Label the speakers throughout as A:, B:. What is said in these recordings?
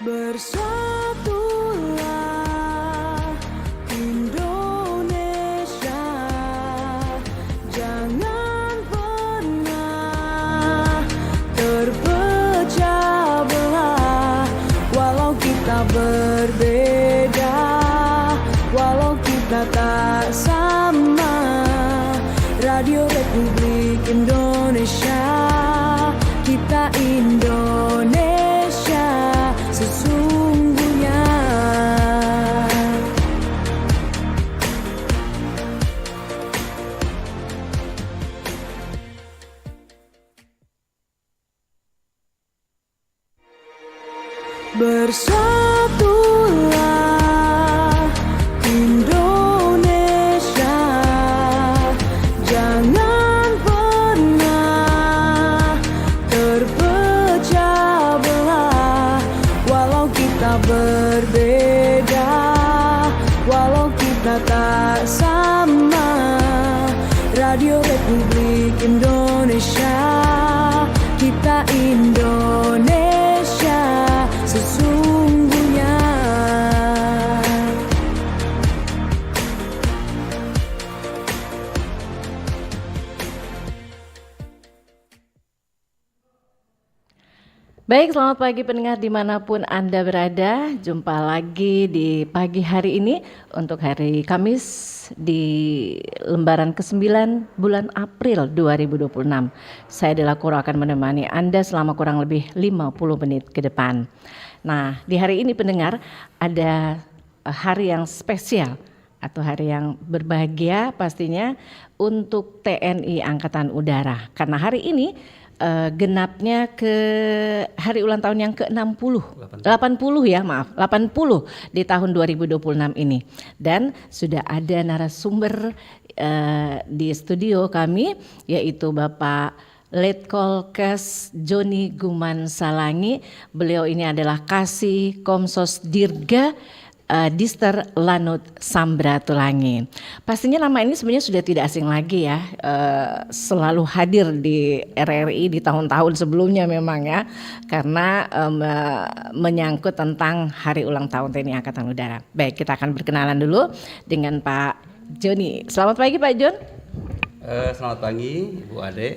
A: Bersatulah Indonesia, jangan pernah terpecah belah. Walau kita berbeda, walau kita tak sama, Radio Republik Indonesia, kita Indonesia sesungguhnya. Bersatulah Indonesia, jangan pernah terpecah belah. Walau kita berbeda, walau kita tak sama, Radio Republik Indonesia, kita Indonesia sesungguhnya.
B: Baik, selamat pagi pendengar dimanapun Anda berada. Jumpa lagi di pagi hari ini untuk hari Kamis di lembaran ke-9 bulan April 2026. Saya Dela Koro akan menemani Anda selama kurang lebih 50 menit ke depan. Nah, di hari ini pendengar ada hari yang spesial atau hari yang berbahagia pastinya untuk TNI Angkatan Udara. Karena hari ini genapnya ke hari ulang tahun yang ke-60 80 ya maaf 80 di tahun 2026 ini, dan sudah ada narasumber di studio kami yaitu Bapak Letkol Kes Joni Guman Salangi. Beliau ini adalah Kasih Komsos Dirga Dister Lanut Sambratulangi. Pastinya nama ini sebenarnya sudah tidak asing lagi ya, selalu hadir di RRI di tahun-tahun sebelumnya memang ya, karena menyangkut tentang hari ulang tahun TNI Angkatan Udara. Baik, kita akan berkenalan dulu dengan Pak Joni. Selamat pagi Pak Jon.
C: Selamat pagi Ibu Ade.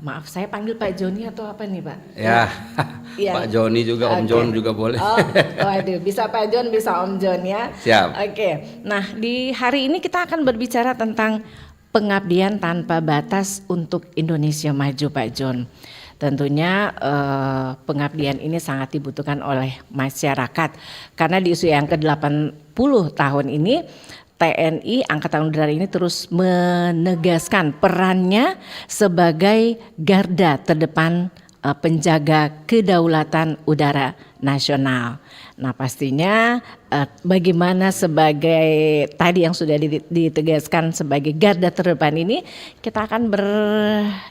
B: Maaf, saya panggil Pak Joni atau apa nih Pak?
C: Ya,
B: Ya.
C: Pak Joni juga, Om Jon juga boleh.
B: Oh, waduh, bisa Pak Jon, bisa Om Jon ya.
C: Siap.
B: Oke, nah di hari ini kita akan berbicara tentang pengabdian tanpa batas untuk Indonesia Maju Pak Jon. Tentunya pengabdian ini sangat dibutuhkan oleh masyarakat karena di usia yang ke-80 tahun ini TNI Angkatan Udara ini terus menegaskan perannya sebagai garda terdepan penjaga kedaulatan udara nasional. Nah pastinya bagaimana sebagai tadi yang sudah ditegaskan sebagai garda terdepan ini, kita akan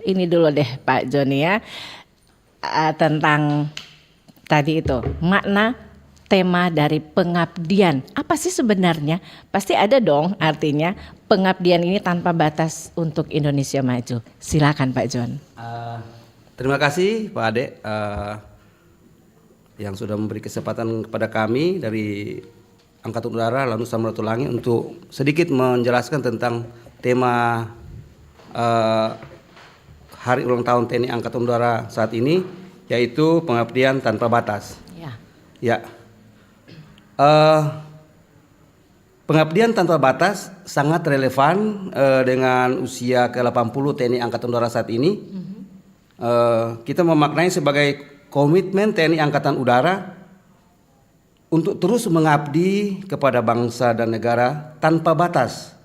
B: ini dulu deh Pak Joni ya, tentang tadi itu makna tema dari pengabdian. Apa sih sebenarnya? Pasti ada dong artinya pengabdian ini tanpa batas untuk Indonesia Maju. Silakan Pak Jon.
C: Terima kasih Pak Ade yang sudah memberi kesempatan kepada kami dari Angkatan Udara Lanut Samratulangi untuk sedikit menjelaskan tentang tema hari ulang tahun TNI Angkatan Udara saat ini, yaitu pengabdian tanpa batas. Ya. Pengabdian tanpa batas sangat relevan dengan usia ke-80 TNI Angkatan Udara saat ini. Kita memaknai sebagai komitmen TNI Angkatan Udara untuk terus mengabdi kepada bangsa dan negara tanpa batas,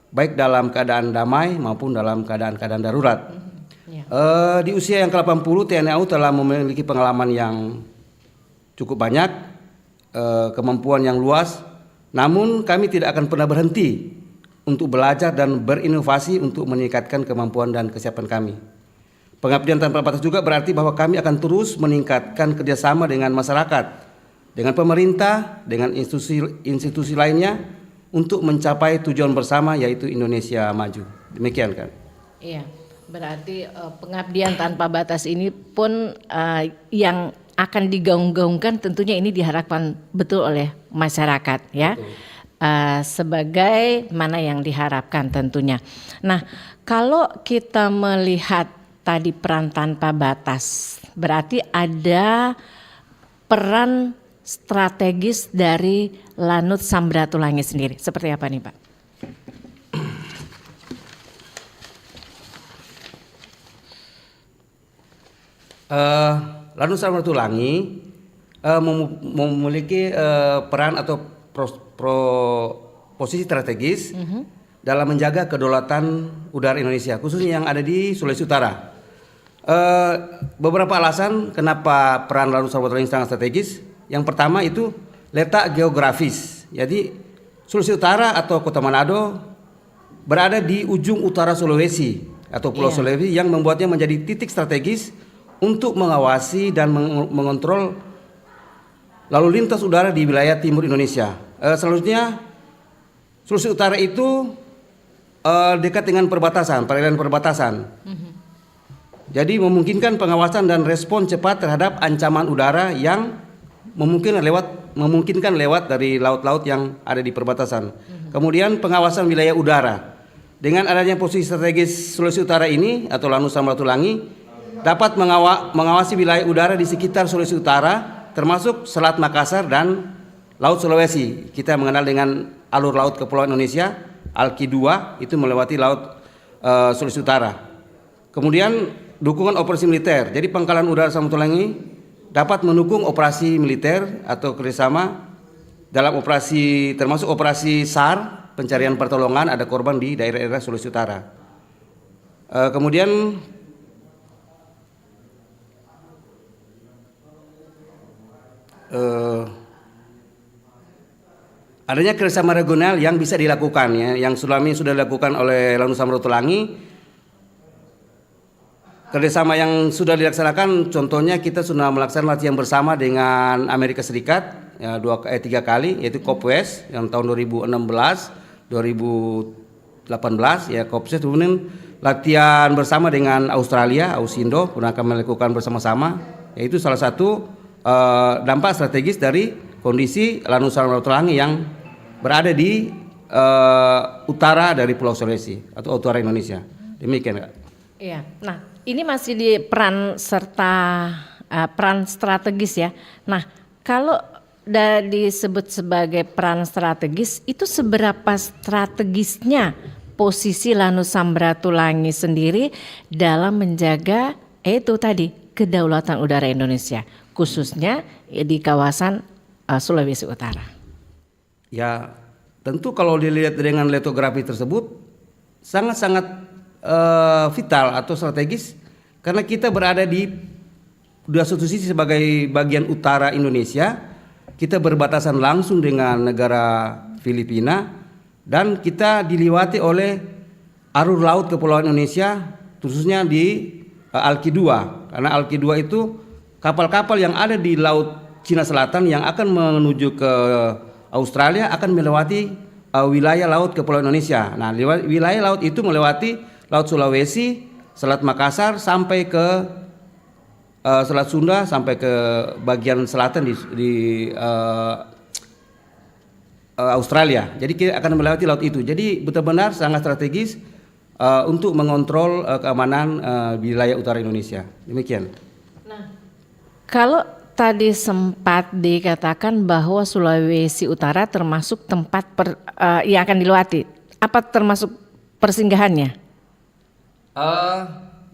C: baik dalam keadaan damai maupun dalam keadaan darurat. Di usia yang ke-80 TNI AU telah memiliki pengalaman yang cukup banyak, kemampuan yang luas, namun kami tidak akan pernah berhenti untuk belajar dan berinovasi untuk meningkatkan kemampuan dan kesiapan kami. Pengabdian tanpa batas juga berarti bahwa kami akan terus meningkatkan kerjasama dengan masyarakat, dengan pemerintah, dengan institusi lainnya untuk mencapai tujuan bersama yaitu Indonesia Maju. Demikian kan?
B: Iya, berarti pengabdian tanpa batas ini pun yang akan digaung-gaungkan tentunya ini diharapkan betul oleh masyarakat ya. Sebagai mana yang diharapkan tentunya. Nah, kalau kita melihat tadi peran tanpa batas, berarti ada peran strategis dari Lanut Samratulangi sendiri. Seperti apa nih, Pak?
C: Lanut Samratulangi memiliki peran atau posisi strategis dalam menjaga kedaulatan udara Indonesia, khususnya yang ada di Sulawesi Utara. Beberapa alasan kenapa peran Lanut Samratulangi sangat strategis. Yang pertama itu letak geografis. Jadi Sulawesi Utara atau Kota Manado berada di ujung utara Sulawesi atau Pulau Sulawesi yang membuatnya menjadi titik strategis untuk mengawasi dan mengontrol lalu lintas udara di wilayah timur Indonesia. Selanjutnya Sulawesi Utara itu dekat dengan perairan perbatasan. Jadi memungkinkan pengawasan dan respon cepat terhadap ancaman udara yang memungkinkan lewat dari laut-laut yang ada di perbatasan. Kemudian pengawasan wilayah udara. Dengan adanya posisi strategis Sulawesi Utara ini atau Lanut Samratulangi dapat mengawasi wilayah udara di sekitar Sulawesi Utara, termasuk Selat Makassar dan Laut Sulawesi. Kita mengenal dengan alur laut Kepulauan Indonesia, ALKI 2 itu melewati laut Sulawesi Utara. Kemudian dukungan operasi militer. Jadi Pangkalan Udara Samratulangi dapat mendukung operasi militer atau kerjasama dalam operasi termasuk operasi SAR, pencarian pertolongan ada korban di daerah-daerah Sulawesi Utara. Kemudian adanya kerjasama regional yang bisa dilakukan ya, yang sudah dilakukan oleh Lanut Samratulangi. Kerjasama yang sudah dilaksanakan, contohnya kita sudah melaksanakan latihan bersama dengan Amerika Serikat ya, 3 kali, yaitu COPWES yang tahun 2016, 2018 ya COPWES, kemudian latihan bersama dengan Australia, Ausindo, pun akan melakukan bersama-sama. Yaitu salah satu dampak strategis dari kondisi Lanut Samratulangi yang berada di utara dari Pulau Sulawesi atau utara Indonesia. Demikian, Kak.
B: Iya. Nah, ini masih di peran serta peran strategis ya. Nah, kalau disebut sebagai peran strategis, itu seberapa strategisnya posisi Lanut Samratulangi sendiri dalam menjaga itu tadi kedaulatan udara Indonesia, khususnya di kawasan Sulawesi Utara?
C: Ya, tentu kalau dilihat dengan litografi tersebut sangat-sangat vital atau strategis karena kita berada di satu sisi sebagai bagian utara Indonesia, kita berbatasan langsung dengan negara Filipina dan kita diliwati oleh alur laut Kepulauan Indonesia khususnya di ALKI 2 karena ALKI 2 itu kapal-kapal yang ada di laut Cina Selatan yang akan menuju ke Australia akan melewati wilayah laut Kepulauan Indonesia. Nah, wilayah laut itu melewati Laut Sulawesi, Selat Makassar sampai ke Selat Sunda sampai ke bagian selatan di Australia. Jadi kita akan melewati laut itu. Jadi benar-benar sangat strategis untuk mengontrol keamanan wilayah utara Indonesia. Demikian.
B: Nah, kalau tadi sempat dikatakan bahwa Sulawesi Utara termasuk tempat yang akan dilewati, apa termasuk persinggahannya?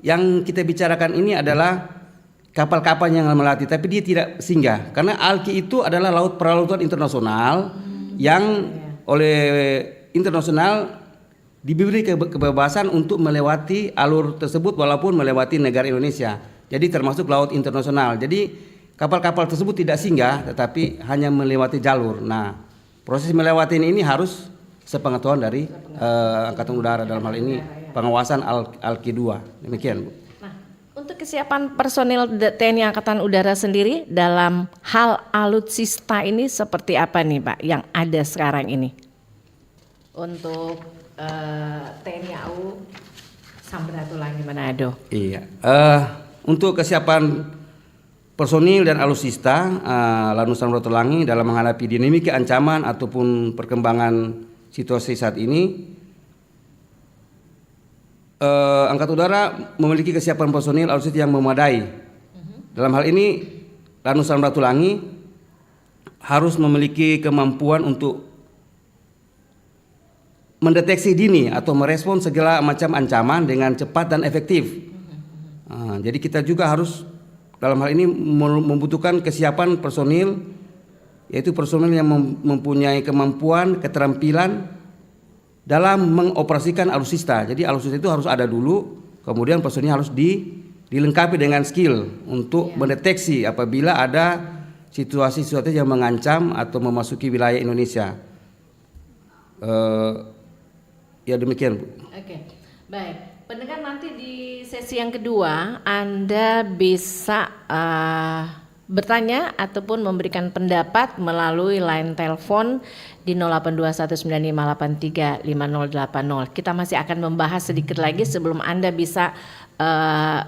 C: Yang kita bicarakan ini adalah kapal-kapal yang melewati, tapi dia tidak singgah karena ALKI itu adalah perlautan internasional yang oleh internasional diberi kebebasan untuk melewati alur tersebut walaupun melewati negara Indonesia. Jadi termasuk laut internasional. Jadi kapal-kapal tersebut tidak singgah tetapi hanya melewati jalur. Nah, proses melewati ini harus sepengetahuan dari Angkatan Udara, dalam hal ini pengawasan ALKI 2. Demikian, Bu.
B: Nah, untuk kesiapan personil TNI Angkatan Udara sendiri dalam hal alutsista ini seperti apa nih, Pak, yang ada sekarang ini? Untuk TNI AU Samratulangi Manado.
C: Iya. Untuk kesiapan personil dan alutsista Lanut Samratulangi dalam menghadapi dinamika ancaman ataupun perkembangan situasi saat ini. Angkatan Udara memiliki kesiapan personil alutsista yang memadai. Dalam hal ini Lanut Samratulangi harus memiliki kemampuan untuk mendeteksi dini atau merespon segala macam ancaman dengan cepat dan efektif. Jadi kita juga harus dalam hal ini membutuhkan kesiapan personil, yaitu personil yang mempunyai kemampuan, keterampilan dalam mengoperasikan alutsista. Jadi alutsista itu harus ada dulu, kemudian personil harus dilengkapi dengan skill untuk mendeteksi apabila ada situasi-situasi yang mengancam atau memasuki wilayah Indonesia. Ya demikian, Bu.
B: Oke, baik. Pendengar, nanti di sesi yang kedua Anda bisa bertanya ataupun memberikan pendapat melalui line telepon di 082195835080. Kita masih akan membahas sedikit lagi sebelum Anda bisa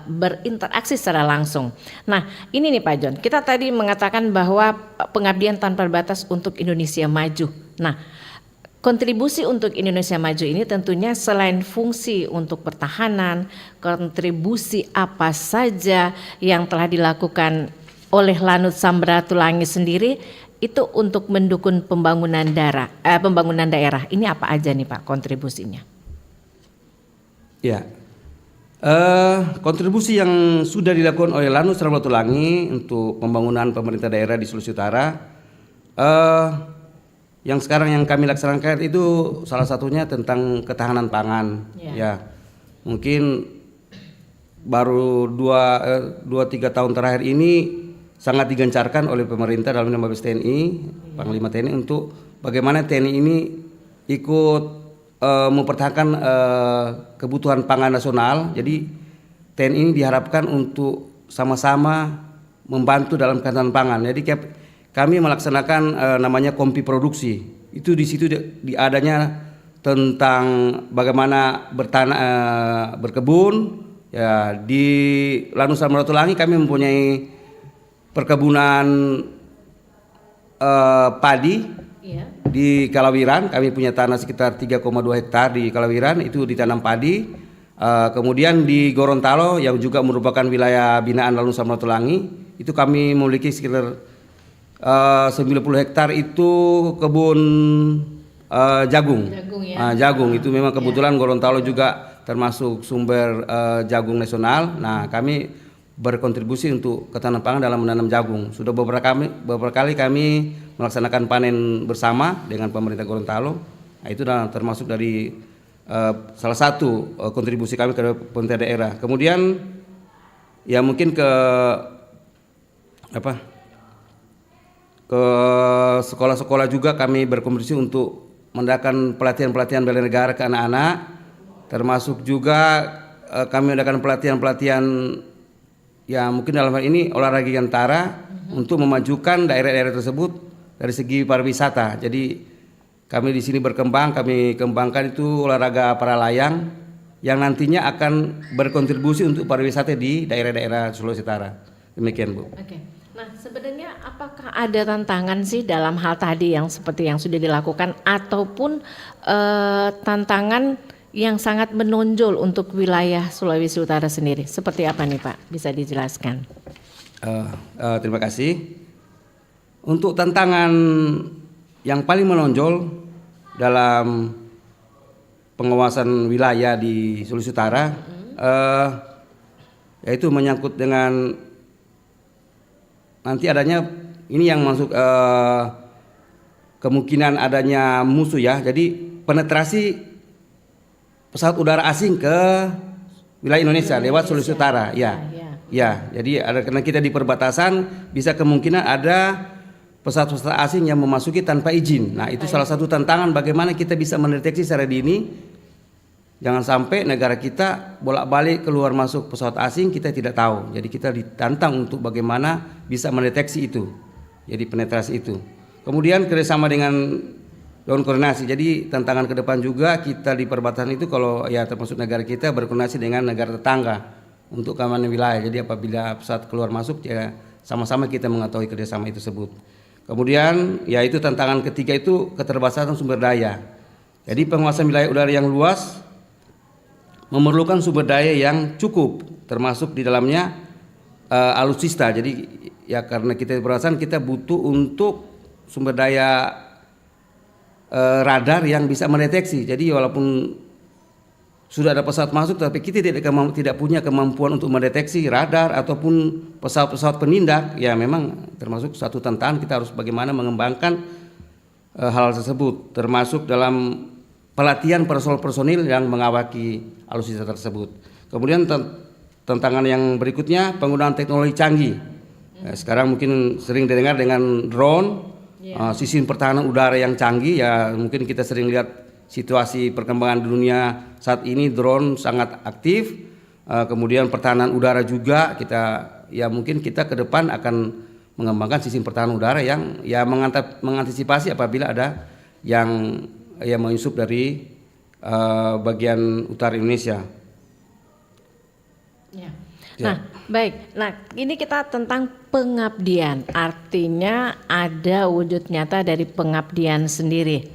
B: berinteraksi secara langsung. Nah, ini nih Pak John, kita tadi mengatakan bahwa pengabdian tanpa batas untuk Indonesia maju. Nah, kontribusi untuk Indonesia Maju ini tentunya selain fungsi untuk pertahanan, kontribusi apa saja yang telah dilakukan oleh Lanut Samratulangi sendiri itu untuk mendukung pembangunan daerah. Ini apa aja nih Pak kontribusinya?
C: Ya, kontribusi yang sudah dilakukan oleh Lanut Samratulangi untuk pembangunan pemerintah daerah di Sulawesi Utara. Yang sekarang yang kami laksanakan itu salah satunya tentang ketahanan pangan. Ya, mungkin baru 2-3 tahun terakhir ini sangat digencarkan oleh pemerintah dalam Mabes TNI, Panglima TNI untuk bagaimana TNI ini ikut mempertahankan kebutuhan pangan nasional. Jadi TNI ini diharapkan untuk sama-sama membantu dalam ketahanan pangan. Jadi kami melaksanakan namanya kompi produksi. Itu di situ adanya tentang bagaimana berkebun. Ya, di Lanut Samratulangi kami mempunyai perkebunan padi di Kalawiran. Kami punya tanah sekitar 3,2 hektar di Kalawiran, itu ditanam padi. Kemudian di Gorontalo yang juga merupakan wilayah binaan Lanut Samratulangi, itu kami memiliki sekitar 90 hektar itu kebun jagung. Jagung itu memang kebetulan Gorontalo juga termasuk sumber jagung nasional. Nah, kami berkontribusi untuk ketahanan pangan dalam menanam jagung. Sudah beberapa kali kami melaksanakan panen bersama dengan pemerintah Gorontalo. Nah, itu termasuk dari salah satu kontribusi kami ke pemerintah daerah. Kemudian ya mungkin ke ke sekolah-sekolah juga kami berkontribusi untuk mengadakan pelatihan-pelatihan bela negara ke anak-anak, termasuk juga kami mengadakan pelatihan-pelatihan ya mungkin dalam hal ini olahraga Gantara untuk memajukan daerah-daerah tersebut dari segi pariwisata. Jadi kami di sini kami kembangkan itu olahraga para layang yang nantinya akan berkontribusi untuk pariwisata di daerah-daerah Sulawesi Utara. Demikian, Bu.
B: Oke. Nah, sebenarnya apakah ada tantangan sih dalam hal tadi yang seperti yang sudah dilakukan ataupun tantangan yang sangat menonjol untuk wilayah Sulawesi Utara sendiri? Seperti apa nih Pak? Bisa dijelaskan?
C: Terima kasih. Untuk tantangan yang paling menonjol dalam pengawasan wilayah di Sulawesi Utara, yaitu menyangkut dengan nanti adanya ini yang masuk kemungkinan adanya musuh ya. Jadi penetrasi pesawat udara asing ke wilayah Indonesia lewat Sulawesi Utara. Ya. Jadi karena kita di perbatasan bisa kemungkinan ada pesawat-pesawat asing yang memasuki tanpa izin. Nah, itu salah satu tantangan bagaimana kita bisa mendeteksi secara dini. Jangan sampai negara kita bolak-balik keluar masuk pesawat asing kita tidak tahu. Jadi kita ditantang untuk bagaimana bisa mendeteksi itu. Jadi penetrasi itu. Kemudian kerjasama dengan Dewan Koordinasi. Jadi tantangan ke depan juga kita di perbatasan itu kalau ya termasuk negara kita berkoordinasi dengan negara tetangga untuk keamanan wilayah. Jadi apabila pesawat keluar masuk ya sama-sama kita mengetahui kerjasama itu tersebut. Kemudian ya itu tantangan ketiga itu keterbatasan sumber daya. Jadi penguasaan wilayah udara yang luas memerlukan sumber daya yang cukup, termasuk di dalamnya alutsista. Jadi ya karena kita perasaan kita butuh untuk sumber daya radar yang bisa mendeteksi. Jadi walaupun sudah ada pesawat masuk, tapi kita tidak punya kemampuan untuk mendeteksi radar ataupun pesawat-pesawat penindak, ya memang termasuk satu tantangan. Kita harus bagaimana mengembangkan hal tersebut, termasuk dalam pelatihan personil yang mengawaki alutsista tersebut. Kemudian tantangan yang berikutnya penggunaan teknologi canggih. Sekarang mungkin sering didengar dengan drone, sistem pertahanan udara yang canggih. Ya mungkin kita sering lihat situasi perkembangan dunia saat ini, drone sangat aktif. Kemudian pertahanan udara juga mungkin kita ke depan akan mengembangkan sistem pertahanan udara yang mengantisipasi apabila ada yang menyusup dari bagian utara Indonesia.
B: Ya. Nah, baik. Nah, ini kita tentang pengabdian. Artinya ada wujud nyata dari pengabdian sendiri.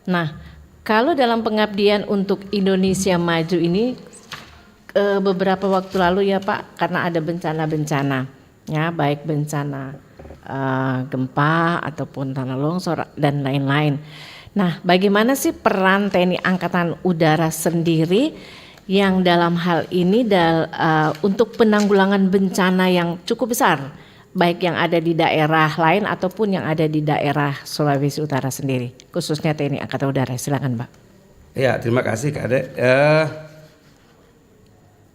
B: Nah, kalau dalam pengabdian untuk Indonesia Maju ini beberapa waktu lalu ya Pak, karena ada bencana-bencana, ya baik bencana gempa ataupun tanah longsor dan lain-lain. Nah, bagaimana sih peran TNI Angkatan Udara sendiri yang dalam hal ini untuk penanggulangan bencana yang cukup besar, baik yang ada di daerah lain ataupun yang ada di daerah Sulawesi Utara sendiri, khususnya TNI Angkatan Udara. Silakan, Pak.
C: Ya, terima kasih Kak Ade.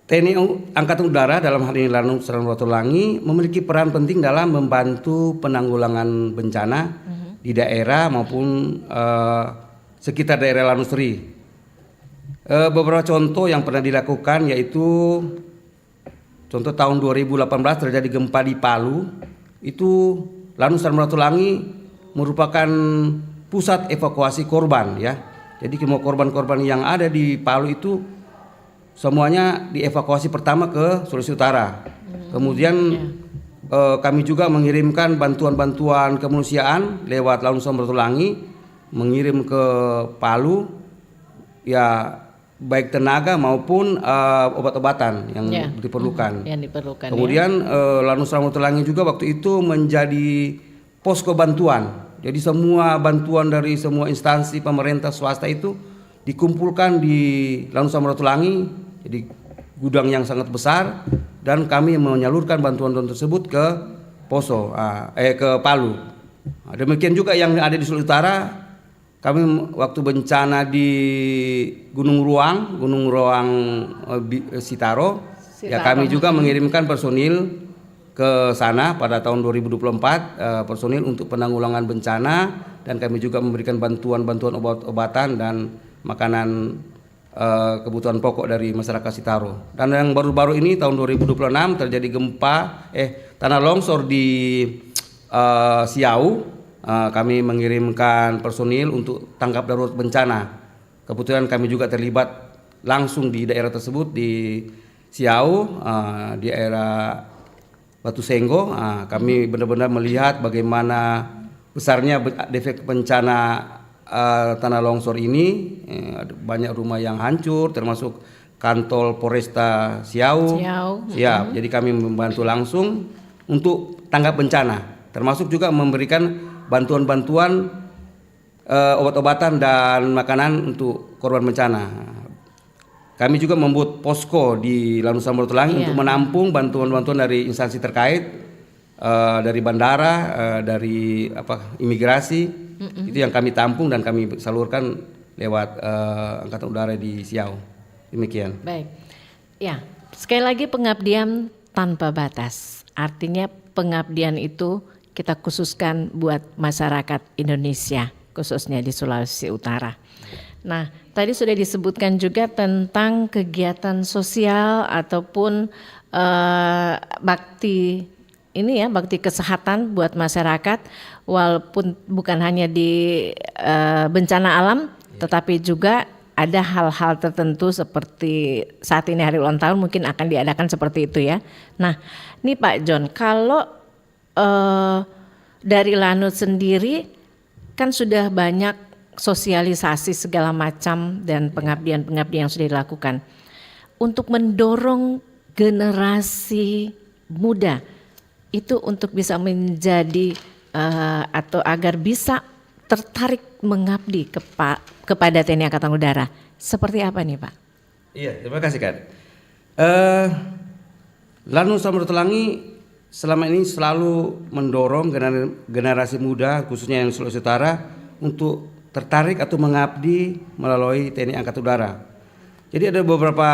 C: TNI Angkatan Udara dalam hal ini Lanut Samratulangi memiliki peran penting dalam membantu penanggulangan bencana di daerah maupun sekitar daerah Lanut Sri. Beberapa contoh yang pernah dilakukan yaitu contoh tahun 2018 terjadi gempa di Palu. Itu Lanut Samratulangi merupakan pusat evakuasi korban ya. Jadi semua korban-korban yang ada di Palu itu semuanya dievakuasi pertama ke Sulawesi Utara. Kemudian kami juga mengirimkan bantuan-bantuan kemanusiaan lewat Lanut Samratulangi, mengirim ke Palu ya baik tenaga maupun obat-obatan yang diperlukan. Kemudian Lanut Samratulangi juga waktu itu menjadi posko bantuan. Jadi semua bantuan dari semua instansi pemerintah swasta itu dikumpulkan di Lanut Samratulangi, jadi gudang yang sangat besar, dan kami menyalurkan bantuan tersebut ke ke Palu. Demikian juga yang ada di Sulawesi Utara. Kami waktu bencana di Gunung Ruang Sitaro, ya kami juga mengirimkan personil ke sana pada tahun 2024, personil untuk penanggulangan bencana, dan kami juga memberikan bantuan-bantuan obat-obatan dan makanan kebutuhan pokok dari masyarakat Sitaro. Dan yang baru-baru ini tahun 2026 terjadi tanah longsor di Siau. Kami mengirimkan personil untuk tanggap darurat bencana. Kebetulan kami juga terlibat langsung di daerah tersebut di Siau, di daerah Batu Senggo. Kami benar-benar melihat bagaimana besarnya efek bencana tanah longsor ini. Banyak rumah yang hancur, termasuk kantor Polresta Siau. Siap. Jadi kami membantu langsung untuk tanggap bencana, termasuk juga memberikan bantuan-bantuan obat-obatan dan makanan untuk korban bencana. Kami juga membuat posko di Lanut Samratulangi untuk menampung bantuan-bantuan dari instansi terkait, dari bandara, dari imigrasi. Itu yang kami tampung dan kami salurkan lewat Angkatan Udara di Siau. Demikian.
B: Baik. Ya, sekali lagi pengabdian tanpa batas. Artinya pengabdian itu kita khususkan buat masyarakat Indonesia, khususnya di Sulawesi Utara. Nah, tadi sudah disebutkan juga tentang kegiatan sosial ataupun bakti kesehatan buat masyarakat, walaupun bukan hanya di bencana alam, tetapi juga ada hal-hal tertentu seperti saat ini hari ulang tahun mungkin akan diadakan seperti itu ya. Nah, ini Pak John, kalau dari Lanut sendiri kan sudah banyak sosialisasi segala macam dan pengabdian-pengabdian yang sudah dilakukan untuk mendorong generasi muda itu untuk bisa menjadi atau agar bisa tertarik mengabdi kepada TNI Angkatan Udara. Seperti apa nih Pak?
C: Iya, terima kasih Kak. Lanut Samratulangi selama ini selalu mendorong generasi muda khususnya yang Sulawesi Utara untuk tertarik atau mengabdi melalui TNI Angkatan Udara. Jadi ada beberapa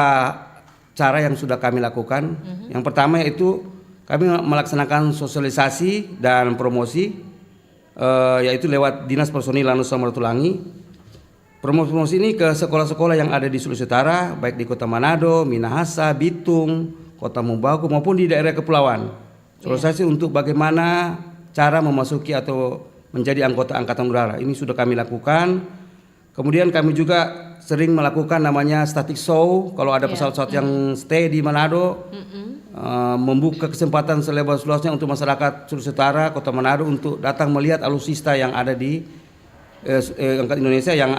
C: cara yang sudah kami lakukan. Yang pertama yaitu kami melaksanakan sosialisasi dan promosi yaitu lewat Dinas Personil Lanut Samratulangi. Promosi ini ke sekolah-sekolah yang ada di Sulawesi Utara, baik di Kota Manado, Minahasa, Bitung, Kota Mobagu maupun di daerah kepulauan. Sosialisasi untuk bagaimana cara memasuki atau menjadi anggota Angkatan Udara. Ini sudah kami lakukan. Kemudian kami juga sering melakukan namanya static show. Kalau ada pesawat-pesawat yang stay di Manado, membuka kesempatan seluas-luasnya untuk masyarakat Sulawesi Utara, Kota Manado untuk datang melihat alutsista yang ada di Angkatan Indonesia yang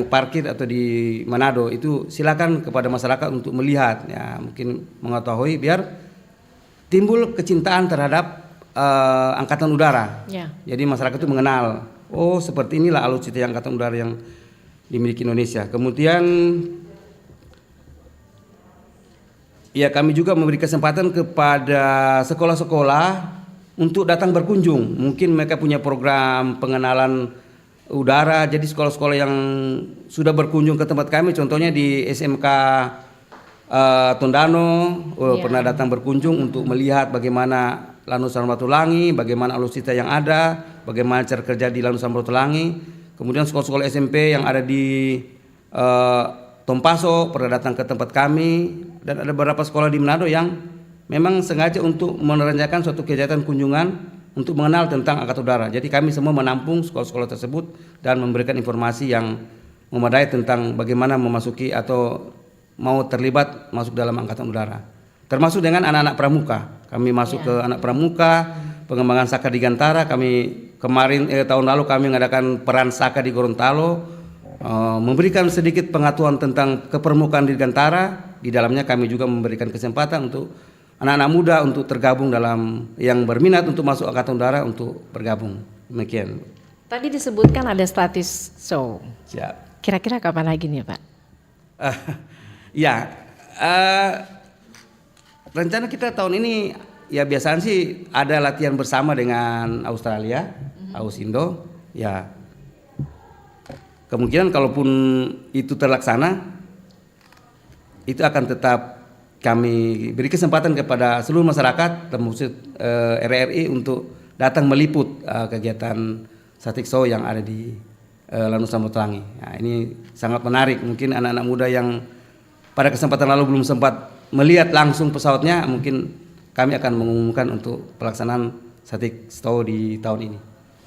C: parkir atau di Manado. Itu silakan kepada masyarakat untuk melihat, ya mungkin mengetahui biar timbul kecintaan terhadap Angkatan Udara. Ya. Jadi masyarakat itu mengenal, oh seperti inilah alutsista Angkatan Udara yang dimiliki Indonesia. Kemudian ya kami juga memberi kesempatan kepada sekolah-sekolah untuk datang berkunjung. Mungkin mereka punya program pengenalan udara. Jadi sekolah-sekolah yang sudah berkunjung ke tempat kami, contohnya di SMK Tondano pernah datang berkunjung untuk melihat bagaimana Lanut Samratulangi, bagaimana alutsista yang ada, bagaimana cara kerja di Lanut Samratulangi. Kemudian sekolah-sekolah SMP yang ada di Tompaso pernah datang ke tempat kami, dan ada beberapa sekolah di Manado yang memang sengaja untuk merencanakan suatu kegiatan kunjungan untuk mengenal tentang Angkatan Udara. Jadi kami semua menampung sekolah-sekolah tersebut dan memberikan informasi yang memadai tentang bagaimana memasuki atau mau terlibat masuk dalam Angkatan Udara. Termasuk dengan anak-anak pramuka. Kami masuk ke anak pramuka, pengembangan Saka di Gantara. Kami kemarin tahun lalu kami mengadakan peran Saka di Gorontalo, memberikan sedikit pengetahuan tentang kepermukaan di Gantara. Di dalamnya kami juga memberikan kesempatan untuk anak-anak muda untuk tergabung dalam yang berminat untuk masuk Angkatan Udara untuk bergabung. Demikian.
B: Tadi disebutkan ada status show.
C: Siap.
B: Kira-kira kapan lagi nih Pak?
C: Ya, rencana kita tahun ini ya biasanya sih ada latihan bersama dengan Australia, Ausindo. Ya, kemungkinan kalaupun itu terlaksana, itu akan tetap kami beri kesempatan kepada seluruh masyarakat, termasuk RRI untuk datang meliput kegiatan static show yang ada di Lanut Samratulangi. Nah, ini sangat menarik. Mungkin anak-anak muda yang pada kesempatan lalu belum sempat melihat langsung pesawatnya, mungkin kami akan mengumumkan untuk pelaksanaan static show di tahun ini.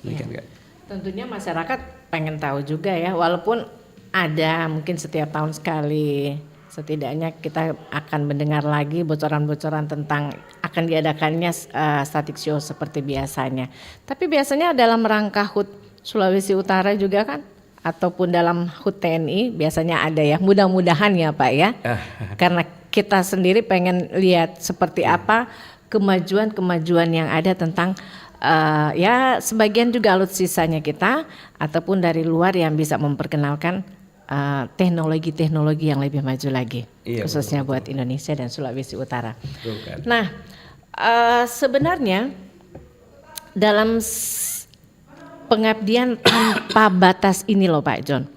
B: Ya. Tentunya masyarakat pengen tahu juga ya, walaupun ada mungkin setiap tahun sekali, setidaknya kita akan mendengar lagi bocoran-bocoran tentang akan diadakannya static show seperti biasanya. Tapi biasanya dalam rangka HUT Sulawesi Utara juga kan, ataupun dalam HUT TNI biasanya ada ya, mudah-mudahan ya Pak ya, karena kita sendiri pengen lihat seperti apa kemajuan-kemajuan yang ada tentang ya sebagian juga alutsistanya kita ataupun dari luar yang bisa memperkenalkan teknologi-teknologi yang lebih maju lagi, khususnya buat Indonesia dan Sulawesi Utara. Nah, sebenarnya dalam pengabdian tanpa batas ini loh Pak John,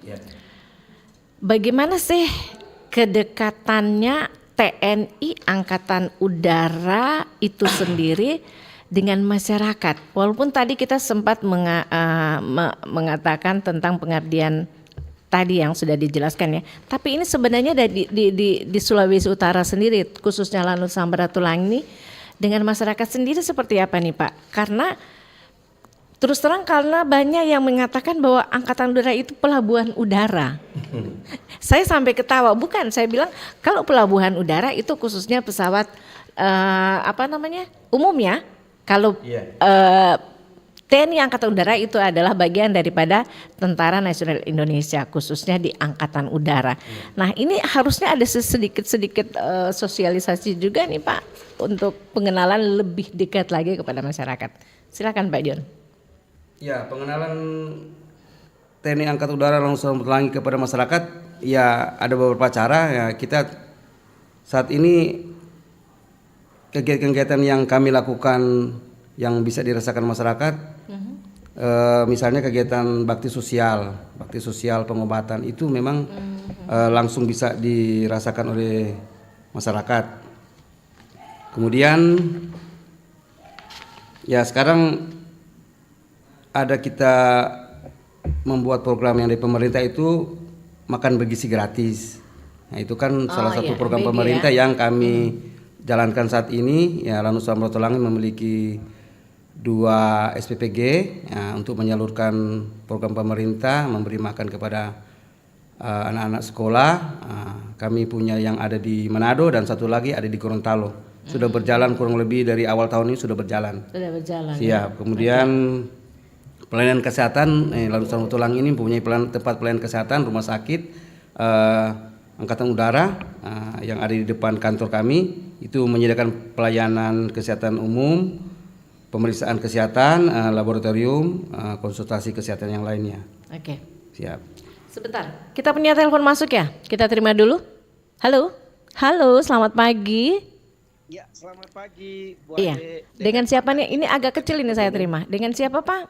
B: bagaimana sih kedekatannya TNI Angkatan Udara itu sendiri dengan masyarakat? Walaupun tadi kita sempat mengatakan tentang pengabdian tadi yang sudah dijelaskan ya, tapi ini sebenarnya di Sulawesi Utara sendiri, khususnya Lanut Samratulangi ini, dengan masyarakat sendiri seperti apa nih Pak? Karena terus terang karena banyak yang mengatakan bahwa Angkatan Udara itu pelabuhan udara. Saya sampai ketawa, bukan, saya bilang kalau pelabuhan udara itu khususnya pesawat umum ya, Kalau
C: Iya.
B: TNI Angkatan Udara itu adalah bagian daripada Tentara Nasional Indonesia, khususnya di Angkatan Udara. Nah, ini harusnya ada sedikit sosialisasi juga nih Pak, untuk pengenalan lebih dekat lagi kepada masyarakat. Silakan Pak Dion.
C: Ya, pengenalan TNI Angkatan Udara Langsung Pelangi kepada masyarakat, ya ada beberapa cara. Ya, kita saat ini kegiatan-kegiatan yang kami lakukan yang bisa dirasakan masyarakat, misalnya kegiatan bakti sosial pengobatan itu memang langsung bisa dirasakan oleh masyarakat. Kemudian ya sekarang ada kita membuat program yang dari pemerintah itu makan bergizi gratis. Nah itu kan salah satu program pemerintah yang kami jalankan saat ini. Ya Lanusam Rotolangi memiliki 2 SPPG ya, untuk menyalurkan program pemerintah memberi makan kepada anak-anak sekolah. Kami punya yang ada di Manado dan satu lagi ada di Gorontalo. Sudah berjalan kurang lebih dari awal tahun ini sudah berjalan.
B: Siap.
C: Ya. Kemudian pelayanan kesehatan, Lanusam Rotolangi ini mempunyai tempat pelayanan kesehatan rumah sakit Angkatan Udara yang ada di depan kantor kami. Itu menyediakan pelayanan kesehatan umum, pemeriksaan kesehatan, laboratorium, konsultasi kesehatan yang lainnya.
B: Oke.
C: Siap.
B: Sebentar, kita punya telepon masuk ya? Kita terima dulu. Halo, selamat pagi.
D: Ya, selamat pagi Bu
B: Iya,
D: Ade.
B: dengan siapa nih? Ini agak kecil ini saya terima. Dengan siapa Pak?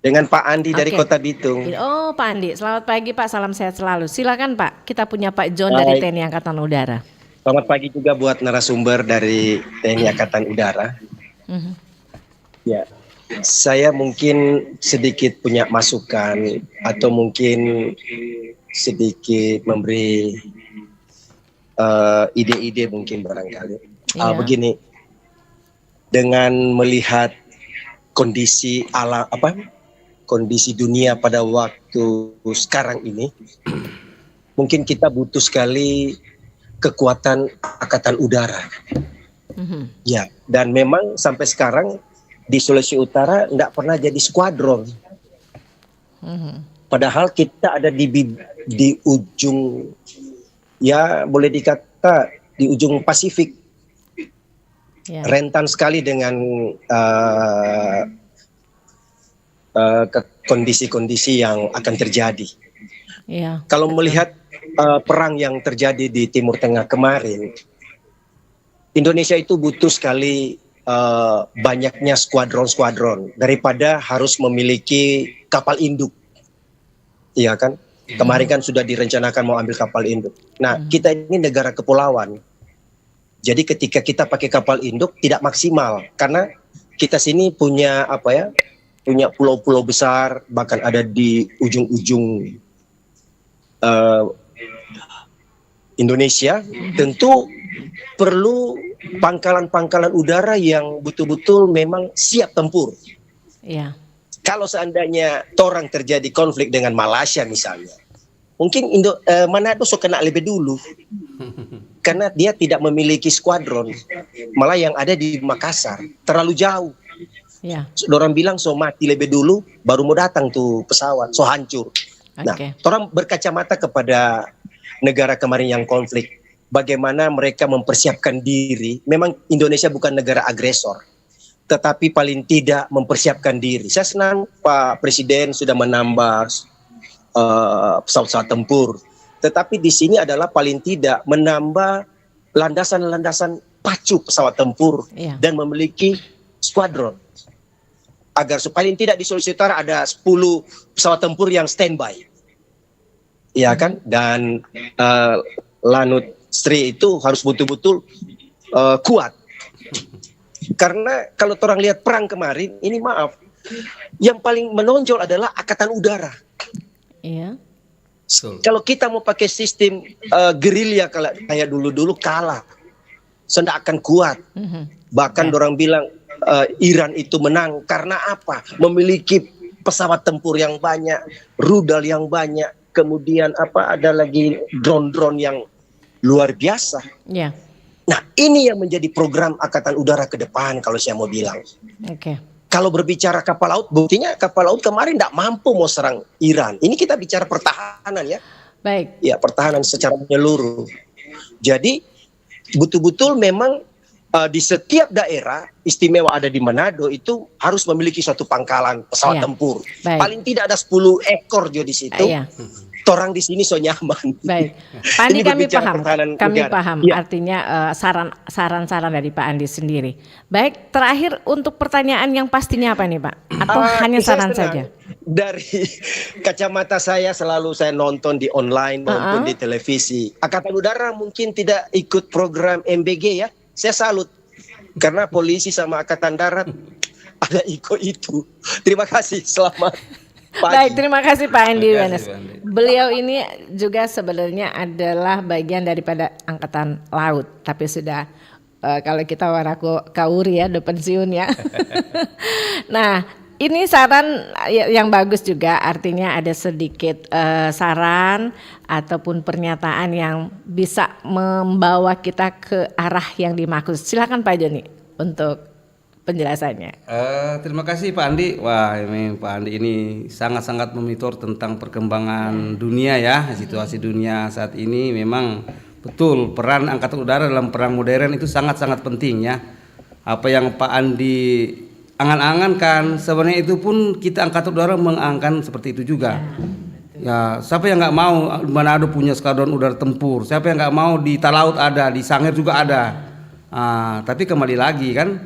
D: Dengan Pak Andi dari
B: Oke.
D: Kota Bitung.
B: Oh Pak Andi, selamat pagi Pak, salam sehat selalu. Silakan Pak, kita punya Pak John dari
D: Baik.
B: TNI Angkatan Udara.
D: Selamat pagi juga buat narasumber dari TNI Angkatan Udara. Ya, saya mungkin sedikit punya masukan atau mungkin sedikit memberi ide-ide mungkin barangkali.
B: Iya.
D: Begini, dengan melihat kondisi kondisi dunia pada waktu sekarang ini, mungkin kita butuh sekali kekuatan Angkatan Udara. Ya, dan memang sampai sekarang di Sulawesi Utara tidak pernah jadi skuadron. Padahal kita ada di ujung, ya boleh dikata di ujung Pasifik,
B: Ya.
D: rentan sekali dengan kondisi-kondisi yang akan terjadi.
B: Iya.
D: Kalau melihat perang yang terjadi di Timur Tengah kemarin, Indonesia itu butuh sekali banyaknya skuadron-skuadron daripada harus memiliki kapal induk. Iya kan? Kemarin kan sudah direncanakan mau ambil kapal induk. Nah, kita ini negara kepulauan. Jadi ketika kita pakai kapal induk tidak maksimal karena kita sini punya punya pulau-pulau besar, bahkan ada di ujung-ujung Indonesia. Tentu perlu pangkalan-pangkalan udara yang betul-betul memang siap tempur.
B: Iya.
D: Kalau seandainya torang terjadi konflik dengan Malaysia misalnya, mungkin Manado so kena lebih dulu. Karena dia tidak memiliki skuadron. Malah yang ada di Makassar terlalu jauh.
B: Ya.
D: Orang bilang so mati lebih dulu, baru mau datang tuh pesawat, so hancur. Nah,
B: Oke.
D: orang berkacamata kepada negara kemarin yang konflik. Bagaimana mereka mempersiapkan diri. Memang Indonesia bukan negara agresor, tetapi paling tidak mempersiapkan diri. Saya senang Pak Presiden sudah menambah pesawat-pesawat tempur. Tetapi di sini adalah paling tidak menambah landasan-landasan pacu pesawat tempur
B: Iya.
D: dan memiliki skuadron. Agar paling tidak di Sulawesi Utara ada 10 pesawat tempur yang standby. Iya kan? Dan Lanut Sri itu harus betul-betul kuat. Karena kalau orang lihat perang kemarin, ini maaf, yang paling menonjol adalah Angkatan Udara.
B: Iya.
C: Betul.
D: Kalau kita mau pakai sistem gerilya kayak dulu-dulu kalah. Tidak akan kuat. Bahkan orang bilang Iran itu menang karena apa? Memiliki pesawat tempur yang banyak, rudal yang banyak, kemudian ada lagi drone-drone yang luar biasa.
B: Ya.
D: Nah, ini yang menjadi program Angkatan Udara ke depan kalau saya mau bilang.
B: Oke.
D: Kalau berbicara kapal laut, buktinya kapal laut kemarin tidak mampu mau serang Iran. Ini kita bicara pertahanan ya.
B: Baik.
D: Ya, pertahanan secara menyeluruh. Jadi betul-betul memang di setiap daerah istimewa ada di Manado itu harus memiliki suatu pangkalan pesawat
B: Iya.
D: tempur.
B: Baik.
D: Paling tidak ada 10 ekor juga di situ.
B: Iya.
D: Torang di sini so nyaman.
B: Baik, Pak Andi,
D: Ini
B: kami
D: berbicara
B: paham.
D: pertahanan
B: Kami
D: negara.
B: paham.
D: Iya.
B: Artinya saran-saran dari Pak Andi sendiri. Baik, terakhir untuk pertanyaan yang pastinya apa nih, Pak? Atau hanya
D: Saya
B: saran
D: senang.
B: saja?
D: Dari kacamata saya selalu saya nonton di online maupun di televisi. Angkatan Udara mungkin tidak ikut program MBG ya. Saya salut. Karena polisi sama Angkatan Darat ada itu. Terima kasih. Selamat pagi.
B: Baik, terima kasih Pak Andi
C: Terima kasih,
B: Wenas.
C: Pak Andi.
B: Beliau ini juga sebenarnya adalah bagian daripada Angkatan Laut, tapi sudah kalau kita waraku kauri ya, udah pensiun ya. Nah, ini saran yang bagus juga, artinya ada sedikit saran ataupun pernyataan yang bisa membawa kita ke arah yang dimaksud. Silakan Pak Joni untuk penjelasannya.
C: Terima kasih Pak Andi. Wah, ini Pak Andi ini sangat-sangat memonitor tentang perkembangan dunia ya, situasi dunia saat ini. Memang betul peran Angkatan Udara dalam perang modern itu sangat-sangat penting ya. Apa yang Pak Andi angan-angankan sebenarnya itu pun kita Angkatan Udara mengangkat seperti itu juga. Ya, siapa yang nggak mau Manado punya skadron udara tempur? Siapa yang nggak mau di Talaut ada, di Sangir juga ada. Tapi kembali lagi kan,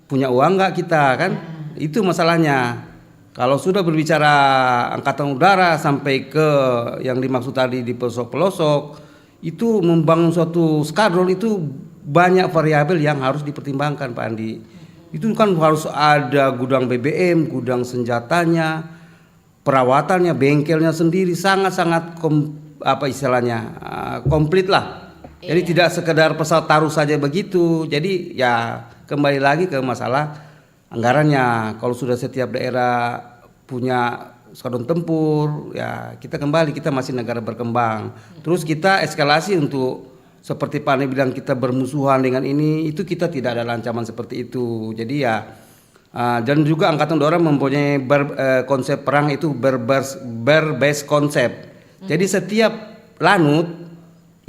C: punya uang nggak kita kan? Itu masalahnya. Kalau sudah berbicara Angkatan Udara sampai ke yang dimaksud tadi di pelosok-pelosok, itu membangun suatu skadron itu banyak variabel yang harus dipertimbangkan Pak Andi. Itu kan harus ada gudang BBM, gudang senjatanya, perawatannya, bengkelnya sendiri sangat-sangat komplit lah. Jadi tidak sekedar pesawat taruh saja begitu. Jadi ya kembali lagi ke masalah anggarannya. Kalau sudah setiap daerah punya skadron tempur, ya kita masih negara berkembang. Terus kita eskalasi untuk seperti Pak Andi bilang kita bermusuhan dengan ini, itu kita tidak ada ancaman seperti itu. Jadi ya dan juga Angkatan Udara mempunyai konsep perang itu berbase konsep. Jadi setiap lanut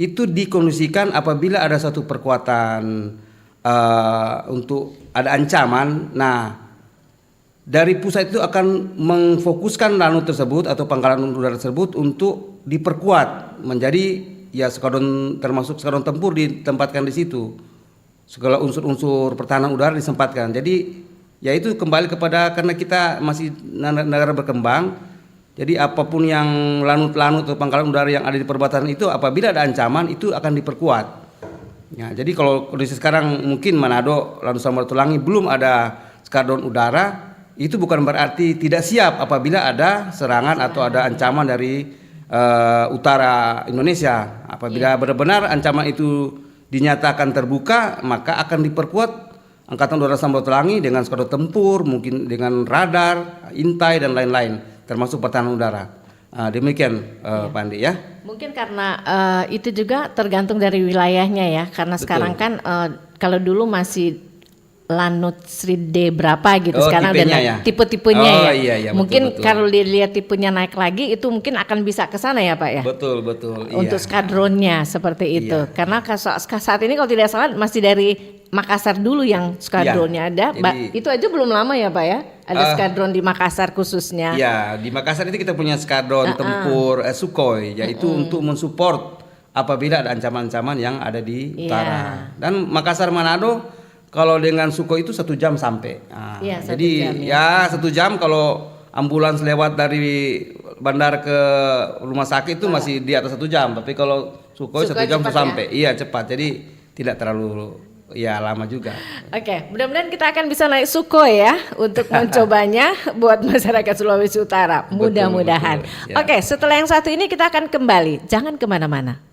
C: itu dikondisikan apabila ada satu perkuatan untuk ada ancaman. Nah, dari pusat itu akan memfokuskan lanut tersebut atau pangkalan udara tersebut untuk diperkuat menjadi ya skadron, termasuk skadron tempur ditempatkan di situ. Segala unsur-unsur pertahanan udara disempatkan. Jadi ya itu kembali kepada karena kita masih negara berkembang. Jadi apapun yang lanut-lanut atau pangkalan udara yang ada di perbatasan itu apabila ada ancaman itu akan diperkuat. Ya, jadi kalau kondisi sekarang mungkin Manado, Lanut Samratulangi belum ada skadron udara, itu bukan berarti tidak siap apabila ada serangan atau ada ancaman dari utara Indonesia. Apabila benar-benar ancaman itu dinyatakan terbuka, maka akan diperkuat Angkatan Udara Samratulangi dengan skadron tempur, mungkin dengan radar, intai dan lain-lain, termasuk pertahanan udara. Demikian Pak Andi ya.
B: Mungkin karena itu juga tergantung dari wilayahnya ya, karena
C: Betul.
B: sekarang kan kalau dulu masih Lanut Sri D berapa gitu, sekarang udah
C: tipenya
B: naik
C: ya?
B: tipe-tipenya ya.
C: Iya,
B: mungkin
C: betul.
B: kalau dilihat tipenya naik lagi itu mungkin akan bisa ke sana ya Pak ya.
C: Betul.
B: Untuk
C: Iya.
B: skadronnya seperti itu.
C: Iya.
B: Karena saat ini kalau tidak salah masih dari Makassar dulu yang skadronnya ada.
C: jadi-
B: Itu aja belum lama ya Pak ya. Ada skadron di Makassar khususnya.
C: Ya, di Makassar itu kita punya skadron tempur Sukhoi, yaitu untuk mensupport apabila ada ancaman-ancaman yang ada di
B: Iya.
C: utara. Dan Makassar Manado kalau dengan Sukhoi itu 1 jam sampai.
B: Iya, 1
C: jadi
B: jam ya.
C: 1 jam kalau ambulans lewat dari bandar ke rumah sakit itu masih di atas 1 jam. Tapi kalau Sukhoi 1 jam
B: cepat
C: sampai. Iya cepat. Jadi tidak terlalu lama juga.
B: Oke, mudah-mudahan kita akan bisa naik Sukhoi ya untuk mencobanya buat masyarakat Sulawesi Utara. Mudah-mudahan.
C: Betul, ya.
B: Oke, setelah yang satu ini kita akan kembali. Jangan kemana-mana.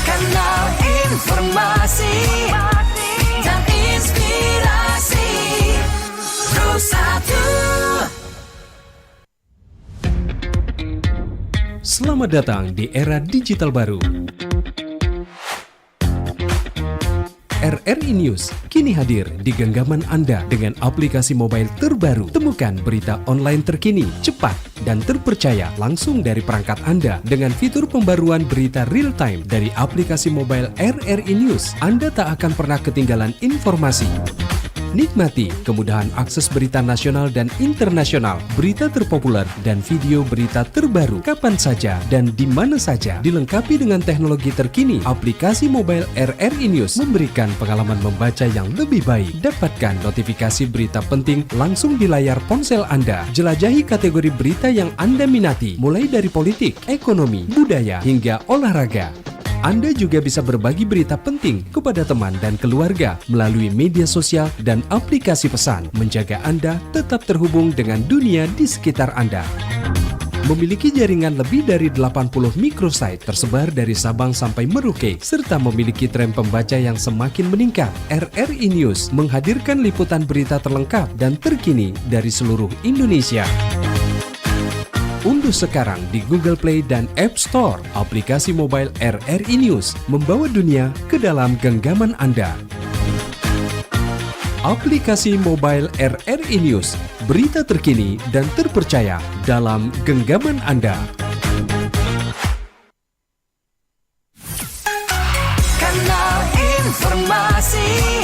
A: Kanal informasi dan inspirasi Terus
E: 1. Selamat datang di era digital baru. RRI News kini hadir di genggaman Anda dengan aplikasi mobile terbaru. Temukan berita online terkini, cepat, dan terpercaya langsung dari perangkat Anda dengan fitur pembaruan berita real time dari aplikasi mobile RRI News. Anda tak akan pernah ketinggalan informasi. Nikmati kemudahan akses berita nasional dan internasional, berita terpopuler, dan video berita terbaru kapan saja dan di mana saja. Dilengkapi dengan teknologi terkini, aplikasi mobile RRI News memberikan pengalaman membaca yang lebih baik. Dapatkan notifikasi berita penting langsung di layar ponsel Anda. Jelajahi kategori berita yang Anda minati, mulai dari politik, ekonomi, budaya, hingga olahraga. Anda juga bisa berbagi berita penting kepada teman dan keluarga melalui media sosial dan aplikasi pesan, menjaga Anda tetap terhubung dengan dunia di sekitar Anda. Memiliki jaringan lebih dari 80 microsite tersebar dari Sabang sampai Merauke, serta memiliki tren pembaca yang semakin meningkat. RRI News menghadirkan liputan berita terlengkap dan terkini dari seluruh Indonesia. Unduh sekarang di Google Play dan App Store aplikasi mobile RRI News, membawa dunia ke dalam genggaman Anda. Aplikasi mobile RRI News, berita terkini dan terpercaya dalam genggaman Anda.
A: Kanal informasi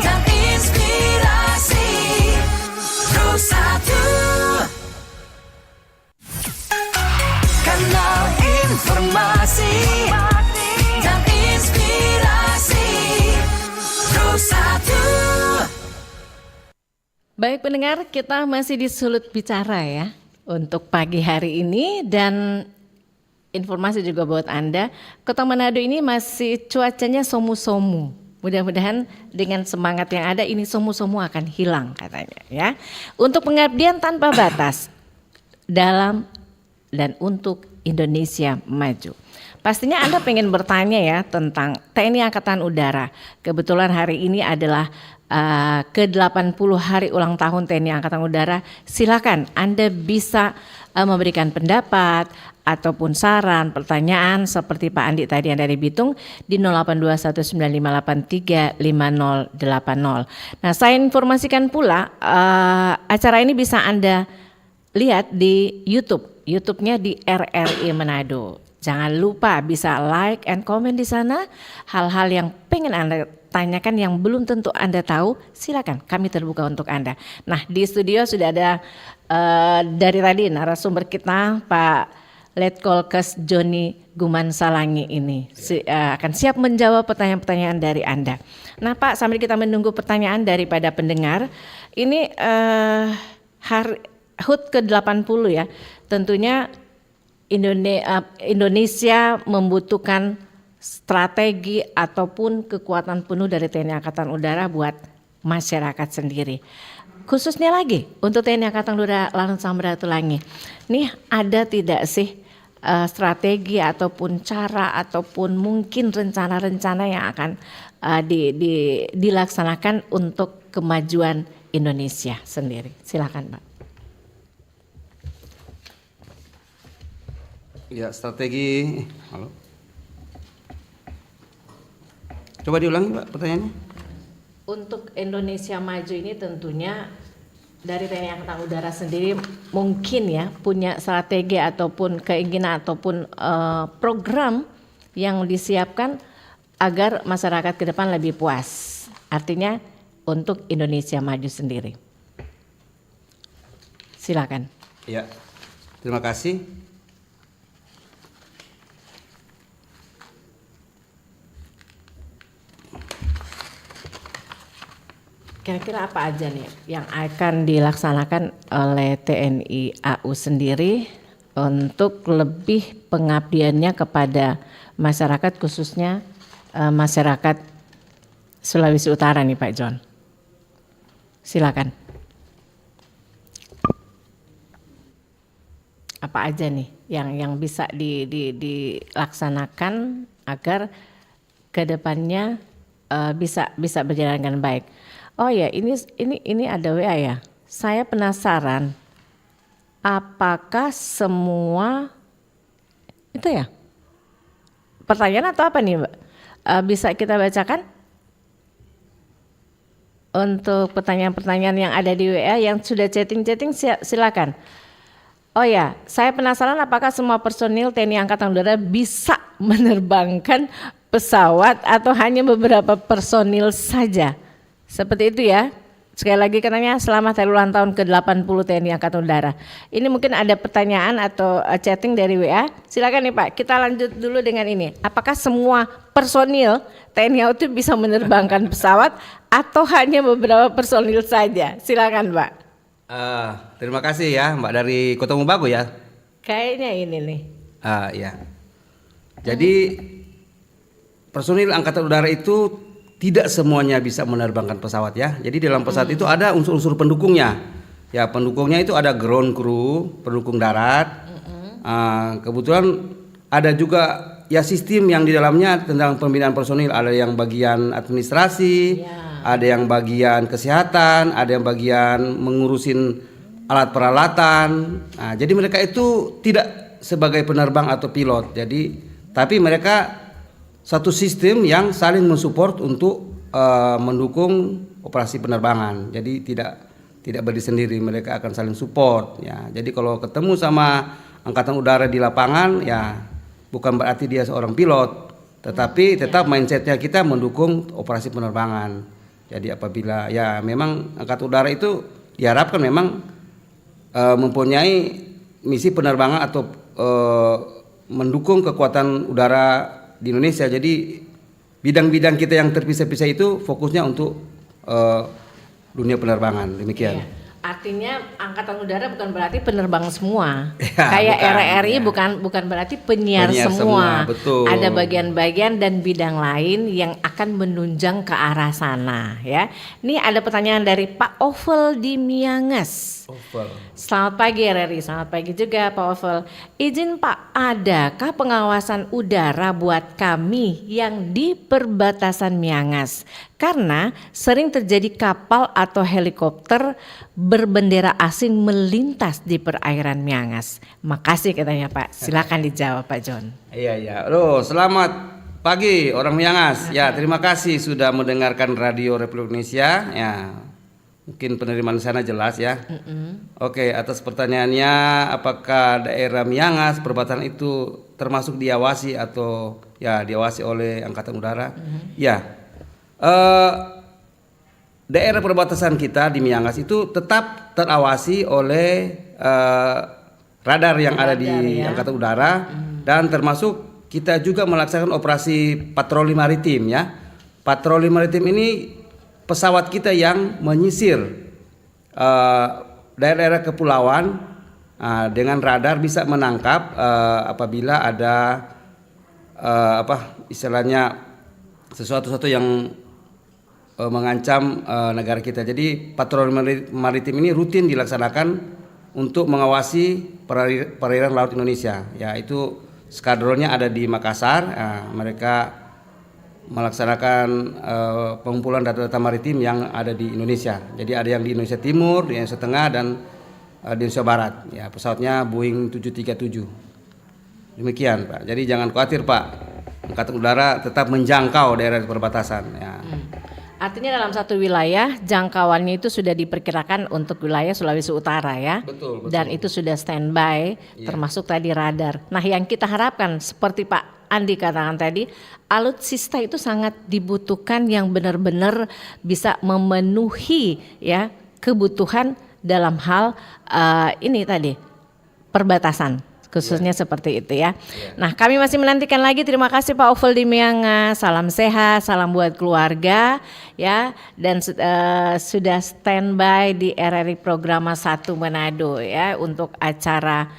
A: dan inspirasi Rusa 2. Kanal informasi dan inspirasi Rusa 2.
B: Baik pendengar, kita masih di Sulut Bicara ya untuk pagi hari ini, dan informasi juga buat Anda. Kota Manado ini masih cuacanya somu-somu. Mudah-mudahan dengan semangat yang ada ini somu-somu akan hilang katanya ya. Untuk pengabdian tanpa batas dalam dan untuk Indonesia Maju. Pastinya Anda pengen bertanya ya tentang TNI Angkatan Udara. Kebetulan hari ini adalah ke-80 hari ulang tahun TNI Angkatan Udara. Silakan Anda bisa memberikan pendapat ataupun saran, pertanyaan seperti Pak Andi tadi yang dari Bitung di 082195835080. Nah, saya informasikan pula acara ini bisa Anda lihat di YouTube-nya di RRI Manado. Jangan lupa bisa like and comment di sana. Hal-hal yang pengen Anda tanyakan yang belum tentu Anda tahu, silakan kami terbuka untuk Anda. Nah, di studio sudah ada dari tadi narasumber kita Pak Letkol.Kes Joni Guman Salangi ini akan siap menjawab pertanyaan-pertanyaan dari Anda. Nah, Pak, sambil kita menunggu pertanyaan daripada pendengar, ini HUT ke-80 ya, tentunya Indonesia membutuhkan strategi ataupun kekuatan penuh dari TNI Angkatan Udara buat masyarakat sendiri. Khususnya lagi untuk TNI Angkatan Udara Lanut Samratulangi. Nih ada tidak sih strategi ataupun cara ataupun mungkin rencana-rencana yang akan dilaksanakan untuk kemajuan Indonesia sendiri? Silakan, Pak.
C: Ya, strategi. Halo. Coba diulangi, Pak, pertanyaannya.
B: Untuk Indonesia Maju ini tentunya dari TNI Angkatan Udara sendiri mungkin ya punya strategi ataupun keinginan ataupun program yang disiapkan agar masyarakat ke depan lebih puas. Artinya untuk Indonesia Maju sendiri. Silakan.
C: Ya, terima kasih.
B: Kira-kira apa aja nih yang akan dilaksanakan oleh TNI AU sendiri untuk lebih pengabdiannya kepada masyarakat, khususnya masyarakat Sulawesi Utara nih Pak John? Silakan. Apa aja nih yang bisa dilaksanakan agar kedepannya bisa berjalan dengan baik? Oh ya, ini ada WA ya. Saya penasaran, apakah semua itu ya? Pertanyaan atau apa nih, Mbak? Bisa kita bacakan? untuk pertanyaan-pertanyaan yang ada di WA yang sudah chatting-chatting silakan. Oh ya, saya penasaran apakah semua personil TNI Angkatan Udara bisa menerbangkan pesawat atau hanya beberapa personil saja? Seperti itu ya. Sekali lagi katanya selamat hari ulang tahun ke-80 TNI Angkatan Udara. Ini mungkin ada pertanyaan atau chatting dari WA. Silakan nih Pak, kita lanjut dulu dengan ini. Apakah semua personil TNI AU itu bisa menerbangkan pesawat atau hanya beberapa personil saja? Silakan Pak.
C: Terima kasih ya Mbak dari Kota Mubago ya.
B: Kayaknya ini nih.
C: Ya. Jadi personil Angkatan Udara itu tidak semuanya bisa menerbangkan pesawat ya. Jadi dalam pesawat itu ada unsur-unsur pendukungnya. Ya pendukungnya itu ada ground crew, pendukung darat. Kebetulan ada juga ya sistem yang di dalamnya tentang pembinaan personil. Ada yang bagian administrasi, ada yang bagian kesehatan, ada yang bagian mengurusin alat peralatan. Nah, jadi mereka itu tidak sebagai penerbang atau pilot. Jadi tapi mereka satu sistem yang saling mensupport untuk mendukung operasi penerbangan. Jadi tidak berdiri sendiri, mereka akan saling support ya. Jadi kalau ketemu sama Angkatan Udara di lapangan ya bukan berarti dia seorang pilot, tetapi tetap mindsetnya kita mendukung operasi penerbangan. Jadi apabila ya memang Angkatan Udara itu diharapkan memang mempunyai misi penerbangan atau mendukung kekuatan udara di Indonesia. Jadi bidang-bidang kita yang terpisah-pisah itu fokusnya untuk dunia penerbangan. Demikian.
B: Iya. Artinya Angkatan Udara bukan berarti penerbang semua.
C: Ya,
B: Kayak
C: bukan,
B: RRI
C: ya.
B: bukan berarti penyiar semua.
C: Betul.
B: Ada bagian-bagian dan bidang lain yang akan menunjang ke arah sana ya. Ini ada pertanyaan dari Pak Ovel di Miangas. Selamat pagi RRI, selamat pagi juga Pak Ovel. Izin Pak, adakah pengawasan udara buat kami yang di perbatasan Miangas? Karena sering terjadi kapal atau helikopter berbendera asing melintas di perairan Miangas. Makasih katanya Pak, silakan dijawab Pak John.
C: Iya. Loh, selamat pagi orang Miangas. Ya, terima kasih sudah mendengarkan Radio Republik Indonesia. Ya, mungkin penerimaan di sana jelas ya. Oke, atas pertanyaannya, apakah daerah Miangas perbatasan itu termasuk diawasi atau ya diawasi oleh Angkatan Udara? Ya, daerah perbatasan kita di Miangas itu tetap terawasi oleh radar yang ada di Angkatan Udara dan termasuk kita juga melaksanakan operasi patroli maritim ya. Patroli maritim ini pesawat kita yang menyisir daerah-daerah kepulauan dengan radar bisa menangkap apabila ada istilahnya sesuatu yang mengancam negara kita. Jadi patroli maritim ini rutin dilaksanakan untuk mengawasi perairan laut Indonesia. Ya, itu skadronnya ada di Makassar. Mereka melaksanakan pengumpulan data-data maritim yang ada di Indonesia. Jadi ada yang di Indonesia Timur, di Indonesia Tengah, dan di Indonesia Barat. Ya, pesawatnya Boeing 737. Demikian Pak. Jadi jangan khawatir Pak. Angkatan Udara tetap menjangkau daerah perbatasan. Ya.
B: Artinya dalam satu wilayah jangkauannya itu sudah diperkirakan untuk wilayah Sulawesi Utara ya.
C: Betul.
B: Dan itu sudah standby, termasuk tadi radar. Nah, yang kita harapkan seperti Pak Andi katakan tadi, alutsista itu sangat dibutuhkan yang benar-benar bisa memenuhi ya kebutuhan dalam hal ini tadi perbatasan. Khususnya seperti itu ya. Nah, kami masih menantikan lagi. Terima kasih Pak Ovel di Miangas. Salam sehat, salam buat keluarga ya. Dan sudah standby di RRI Programa 1 Manado ya untuk acara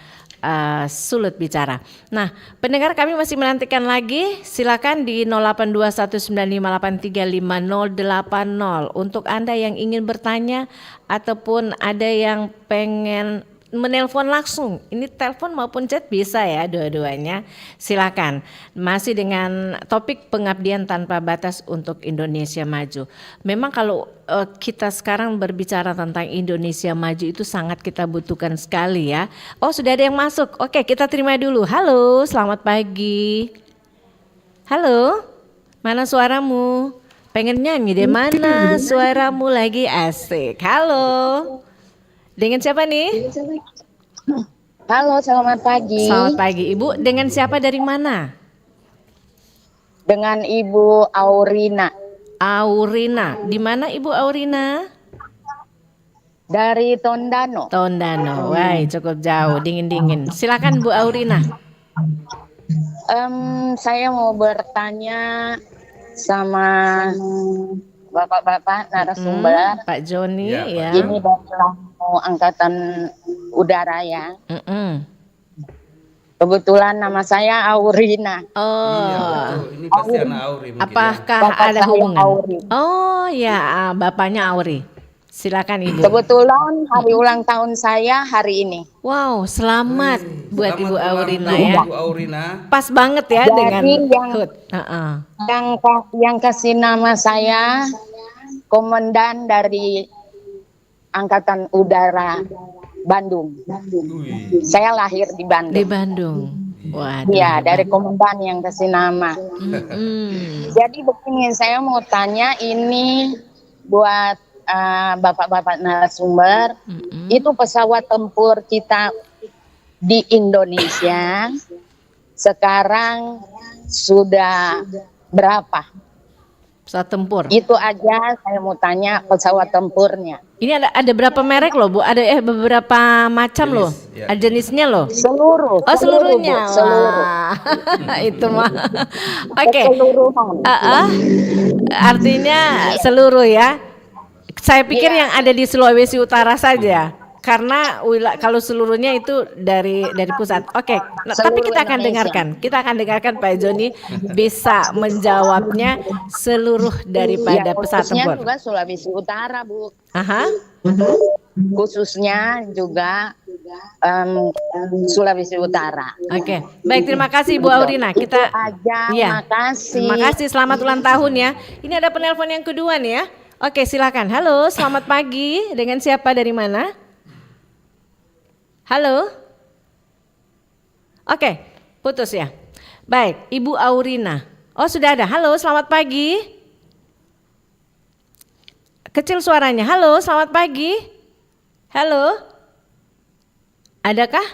B: Sulut Bicara. Nah, pendengar kami masih menantikan lagi. Silakan di 082195835080 untuk Anda yang ingin bertanya ataupun ada yang pengen menelpon langsung, ini telepon maupun chat bisa ya dua-duanya. Silakan. Masih dengan topik pengabdian tanpa batas untuk Indonesia Maju. Memang kalau kita sekarang berbicara tentang Indonesia Maju itu sangat kita butuhkan sekali ya. Oh, sudah ada yang masuk. Oke, kita terima dulu. Halo, selamat pagi. Halo, mana suaramu? Pengen nyanyi deh, mana suaramu lagi asik. Halo. Dengan siapa nih?
F: Halo, selamat pagi.
B: Selamat pagi Ibu. Dengan siapa dari mana?
F: Dengan Ibu Aurina
B: Aurina. Di mana Ibu Aurina?
F: dari Tondano.
B: Tondano. Wah, cukup jauh, dingin-dingin. Silakan Bu Aurina.
F: Saya mau bertanya sama bapak-bapak narasumber.
B: Pak Joni
C: Ya, Pak
B: ya.
F: Ini dari Angkatan Udara ya.
B: Mm-mm.
F: Kebetulan nama saya Aurina.
B: Oh,
C: Iya, betul. Ini pasti anak Auri mungkin
B: apakah
F: Bapak
B: ada
F: saya
B: hubungan?
F: Auri.
B: Oh ya, bapaknya Auri. Silakan Ibu.
F: Kebetulan hari ulang tahun saya hari ini.
B: Wow, selamat buat
C: Selamat
B: Ibu
C: ulang
B: Aurina
C: tahun,
B: ya.
C: Ibu Aurina.
B: Pas banget ya
F: Jadi
B: dengan
F: yang-
B: HUT. Heeh.
F: Yang kasih nama saya komandan dari Angkatan Udara Bandung.
C: Wih.
F: Saya lahir di
B: Di
F: Bandung.
B: Bandung. Waduh.
F: Iya, dari komandan yang kasih nama.
B: Mm-mm.
F: Jadi begini, saya mau tanya ini buat bapak-bapak narasumber,
B: Mm-mm.
F: itu pesawat tempur kita di Indonesia sekarang sudah berapa?
B: Pesawat tempur.
F: Itu aja saya mau tanya pesawat tempurnya.
B: Ini ada berapa merek loh Bu? Ada beberapa macam
C: Jenis,
B: loh.
C: ya.
B: Ada jenisnya loh.
F: Seluruh.
B: Oh seluruhnya.
F: Bu, seluruh.
B: Wah, itu mah. Oke.
F: Keseluruhan.
B: Artinya seluruh ya. Saya pikir
F: Iya.
B: yang ada di Sulawesi Utara saja. Karena kalau seluruhnya itu dari pusat. Oke. Nah, tapi
F: Seluruh
B: kita akan
F: Indonesia.
B: dengarkan. Kita akan dengarkan Pak Joni bisa menjawabnya seluruh daripada
F: Ya,
B: pesawat
F: khususnya
B: tempur.
F: juga Sulawesi Utara, Bu.
B: Aha.
F: Khususnya juga Sulawesi Utara.
B: Oke. Baik, terima kasih Bu Aurina.
F: Itu
B: Kita
F: aja,
B: Iya.
F: makasih.
B: Terima kasih, selamat ulang tahun ya. Ini ada penelpon yang kedua nih ya. Oke, silakan. Halo, selamat pagi. Dengan siapa dari mana? Halo. Oke, putus ya. Baik, Ibu Aurina. Oh, sudah ada. Halo, selamat pagi. Kecil suaranya. Halo, selamat pagi. Halo. Adakah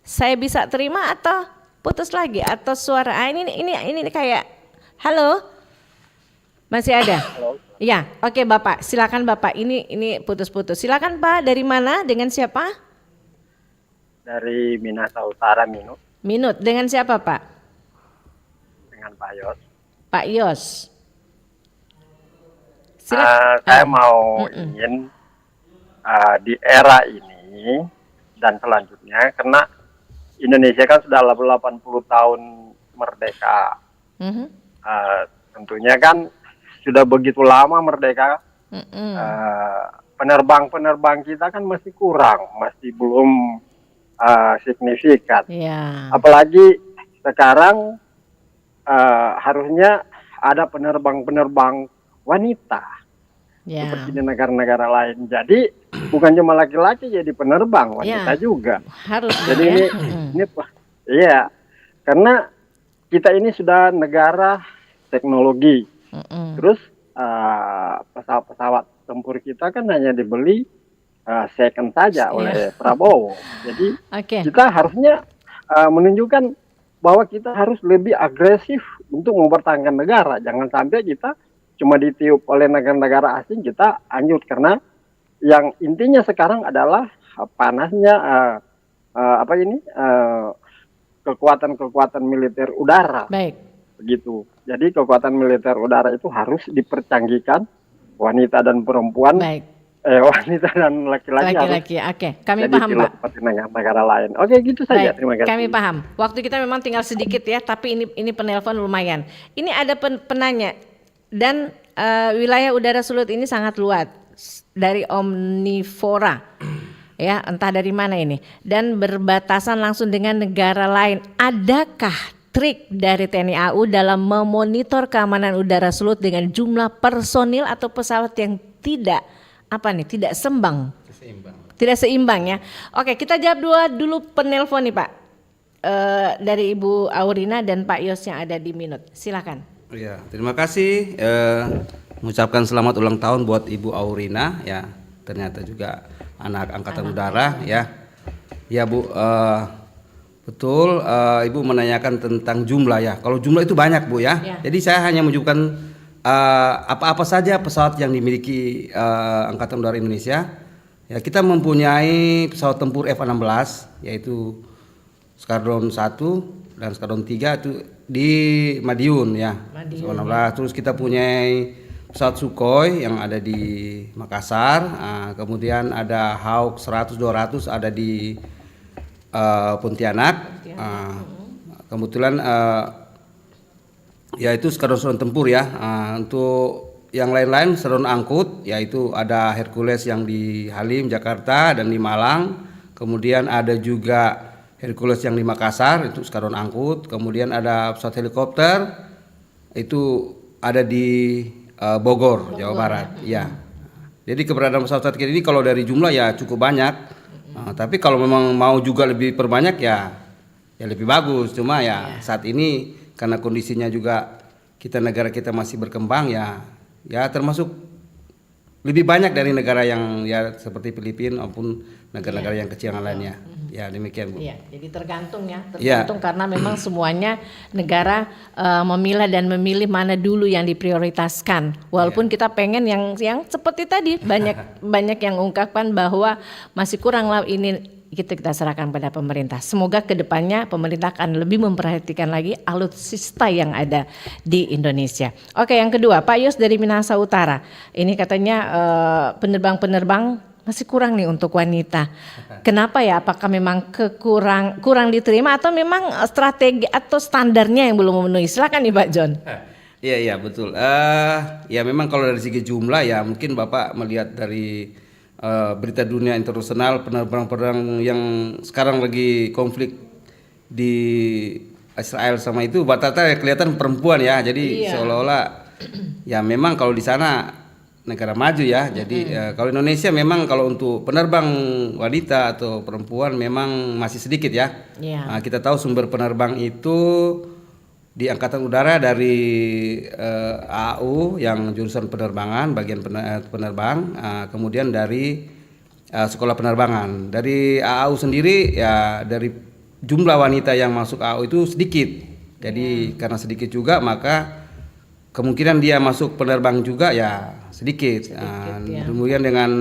B: saya bisa terima atau putus lagi atau suara ini kayak halo? Masih ada? Iya, oke Bapak. Silakan Bapak. Ini putus-putus. Silakan Pak, dari mana? Dengan siapa?
G: Dari Minahasa Utara,
B: Minut. Dengan siapa Pak?
G: dengan Pak Yos.
B: Pak Yos.
G: Saya mau ingin di era ini dan selanjutnya, karena Indonesia kan sudah 80 tahun merdeka.
B: Mhm.
G: Tentunya kan sudah begitu lama merdeka,
B: Mm-mm.
G: penerbang-penerbang kita kan masih kurang, masih belum signifikan.
B: Ya.
G: Apalagi sekarang harusnya ada penerbang-penerbang wanita
B: Ya.
G: seperti di negara-negara lain. Jadi bukan cuma laki-laki jadi penerbang, wanita
B: Ya.
G: juga.
B: Harus
G: Jadi
B: ya.
G: ini iya, karena kita ini sudah negara teknologi.
B: Mm-mm.
G: Terus pesawat-pesawat tempur kita kan hanya dibeli second saja
B: Iya.
G: oleh Prabowo. Jadi
B: Oke.
G: kita harusnya menunjukkan bahwa kita harus lebih agresif untuk mempertahankan negara. Jangan sampai kita cuma ditiup oleh negara-negara asing, kita anjur. Karena yang intinya sekarang adalah panasnya kekuatan-kekuatan militer udara.
B: Baik.
G: Begitu. Jadi kekuatan militer udara itu harus dipercanggihkan, wanita dan perempuan,
B: Baik.
G: wanita dan laki-laki harus
B: Laki-laki. Oke, kami
G: jadi
B: paham
G: pilot
B: Pak.
G: seperti negara lain. Oke, gitu saja.
B: Baik,
G: Terima kasih.
B: kami paham. Waktu kita memang tinggal sedikit ya, tapi ini penelpon lumayan. Ini ada penanya dan wilayah udara Sulut ini sangat luas dari omnivora. Ya, entah dari mana ini, dan berbatasan langsung dengan negara lain. Adakah trik dari TNI AU dalam memonitor keamanan udara Sulut dengan jumlah personil atau pesawat yang tidak seimbang? Tidak seimbang ya. Oke, kita jawab dulu penelpon nih Pak. Dari Ibu Aurina dan Pak Yos yang ada di Minut. Silakan.
C: Ya, terima kasih. mengucapkan selamat ulang tahun buat Ibu Aurina ya. Ternyata juga anak angkatan udara ya. Ya Bu, betul Ibu menanyakan tentang jumlah ya. Kalau jumlah itu banyak Bu ya. Jadi saya hanya menunjukkan apa-apa saja pesawat yang dimiliki Angkatan Udara Indonesia. Ya, kita mempunyai pesawat tempur F-16 yaitu Skadron 1 dan Skadron 3 itu di Madiun ya. F-16. Terus kita punyai pesawat Sukhoi yang ada di Makassar, kemudian ada Hawk 100-200 ada di Pontianak. Kebetulan ya itu skadron tempur ya. Untuk yang lain-lain skadron angkut yaitu ada Hercules yang di Halim Jakarta dan di Malang. Kemudian ada juga Hercules yang di Makassar itu skadron angkut. Kemudian ada pesawat helikopter itu ada di Bogor, Jawa Barat. Ya. Jadi keberadaan pesawat ini kalau dari jumlah ya cukup banyak. Tapi kalau memang mau juga lebih perbanyak ya lebih bagus. Cuma ya saat ini karena kondisinya juga negara kita masih berkembang ya termasuk lebih banyak dari negara yang ya seperti Filipina maupun negara-negara yang kecil yang lainnya. Ya demikian Bu.
B: Iya, jadi tergantung karena memang semuanya negara memilah dan memilih mana dulu yang diprioritaskan. Walaupun kita pengen yang seperti tadi banyak yang ungkapkan bahwa masih kurang lah ini kita serahkan pada pemerintah. Semoga kedepannya pemerintah akan lebih memperhatikan lagi alutsista yang ada di Indonesia. Oke, yang kedua Pak Yos dari Minahasa Utara. Ini katanya penerbang-penerbang masih kurang nih untuk wanita. Kenapa ya? Apakah memang kurang diterima atau memang strategi atau standarnya yang belum memenuhi? Silakan nih Pak John.
C: Iya betul. Ya memang kalau dari segi jumlah ya mungkin Bapak melihat dari berita dunia internasional penerbang-penerbang yang sekarang lagi konflik di Israel sama itu rata-rata ya kelihatan perempuan ya. Jadi seolah-olah ya memang kalau di sana negara maju ya. Jadi kalau Indonesia memang kalau untuk penerbang wanita atau perempuan memang masih sedikit ya. Kita tahu sumber penerbang itu di Angkatan Udara dari AAU yang jurusan penerbangan bagian penerbang, kemudian dari sekolah penerbangan. Dari AAU sendiri ya dari jumlah wanita yang masuk AAU itu sedikit. Jadi karena sedikit juga maka kemungkinan dia masuk penerbang juga ya sedikit. Kemudian dengan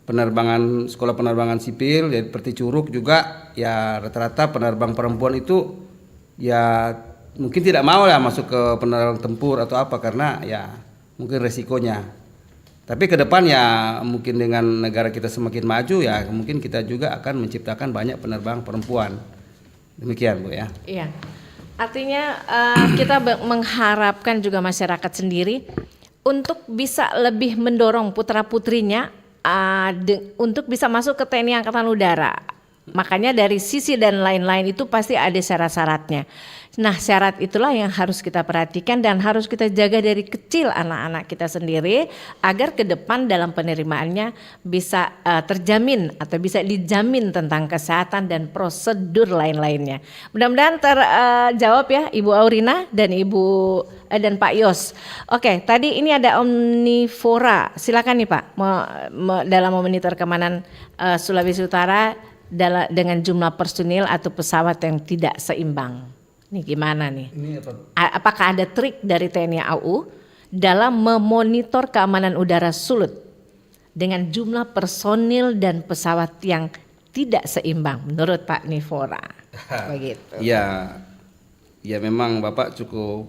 C: penerbangan sekolah penerbangan sipil ya seperti Curug juga ya rata-rata penerbang perempuan itu ya mungkin tidak mau lah masuk ke penerbang tempur atau apa karena ya mungkin resikonya. Tapi ke depan ya mungkin dengan negara kita semakin maju ya mungkin kita juga akan menciptakan banyak penerbang perempuan. Demikian Bu ya.
B: Iya. Artinya kita mengharapkan juga masyarakat sendiri untuk bisa lebih mendorong putra-putrinya untuk bisa masuk ke TNI Angkatan Udara. Makanya dari sisi dan lain-lain itu pasti ada syarat-syaratnya. Nah, syarat itulah yang harus kita perhatikan dan harus kita jaga dari kecil anak-anak kita sendiri agar ke depan dalam penerimaannya bisa terjamin atau bisa dijamin tentang kesehatan dan prosedur lain-lainnya. Mudah-mudahan terjawab ya Ibu Aurina dan dan Pak Yos. Oke, tadi ini ada Omnivora. Silakan nih Pak dalam memonitor keamanan Sulawesi Utara dengan jumlah personil atau pesawat yang tidak seimbang. Ini gimana nih? Apakah ada trik dari TNI AU dalam memonitor keamanan udara Sulut dengan jumlah personil dan pesawat yang tidak seimbang menurut Pak Nivora? Begitu.
C: Ya memang Bapak cukup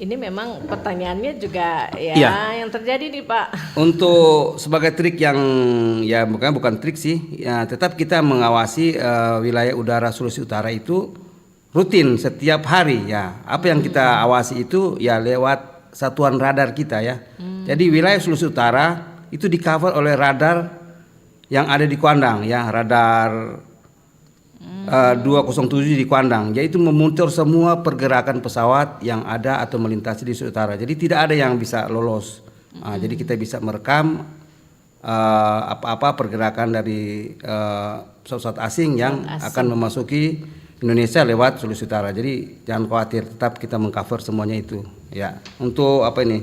B: Ini memang pertanyaannya juga yang terjadi nih Pak.
C: Untuk sebagai trik yang ya bukan trik sih, ya tetap kita mengawasi wilayah udara Sulawesi Utara itu rutin setiap hari ya. Apa yang kita awasi itu ya lewat satuan radar kita ya. Jadi wilayah Sulawesi Utara itu di cover oleh radar yang ada di Kuandang ya, radar 207 di Kuandang, yaitu memonitor semua pergerakan pesawat yang ada atau melintasi di Sulawesi Utara. Jadi tidak ada yang bisa lolos. Jadi kita bisa merekam apa-apa pergerakan dari pesawat asing yang akan memasuki Indonesia lewat Sulawesi Utara. Jadi jangan khawatir, tetap kita mengcover semuanya itu. Ya, untuk apa ini?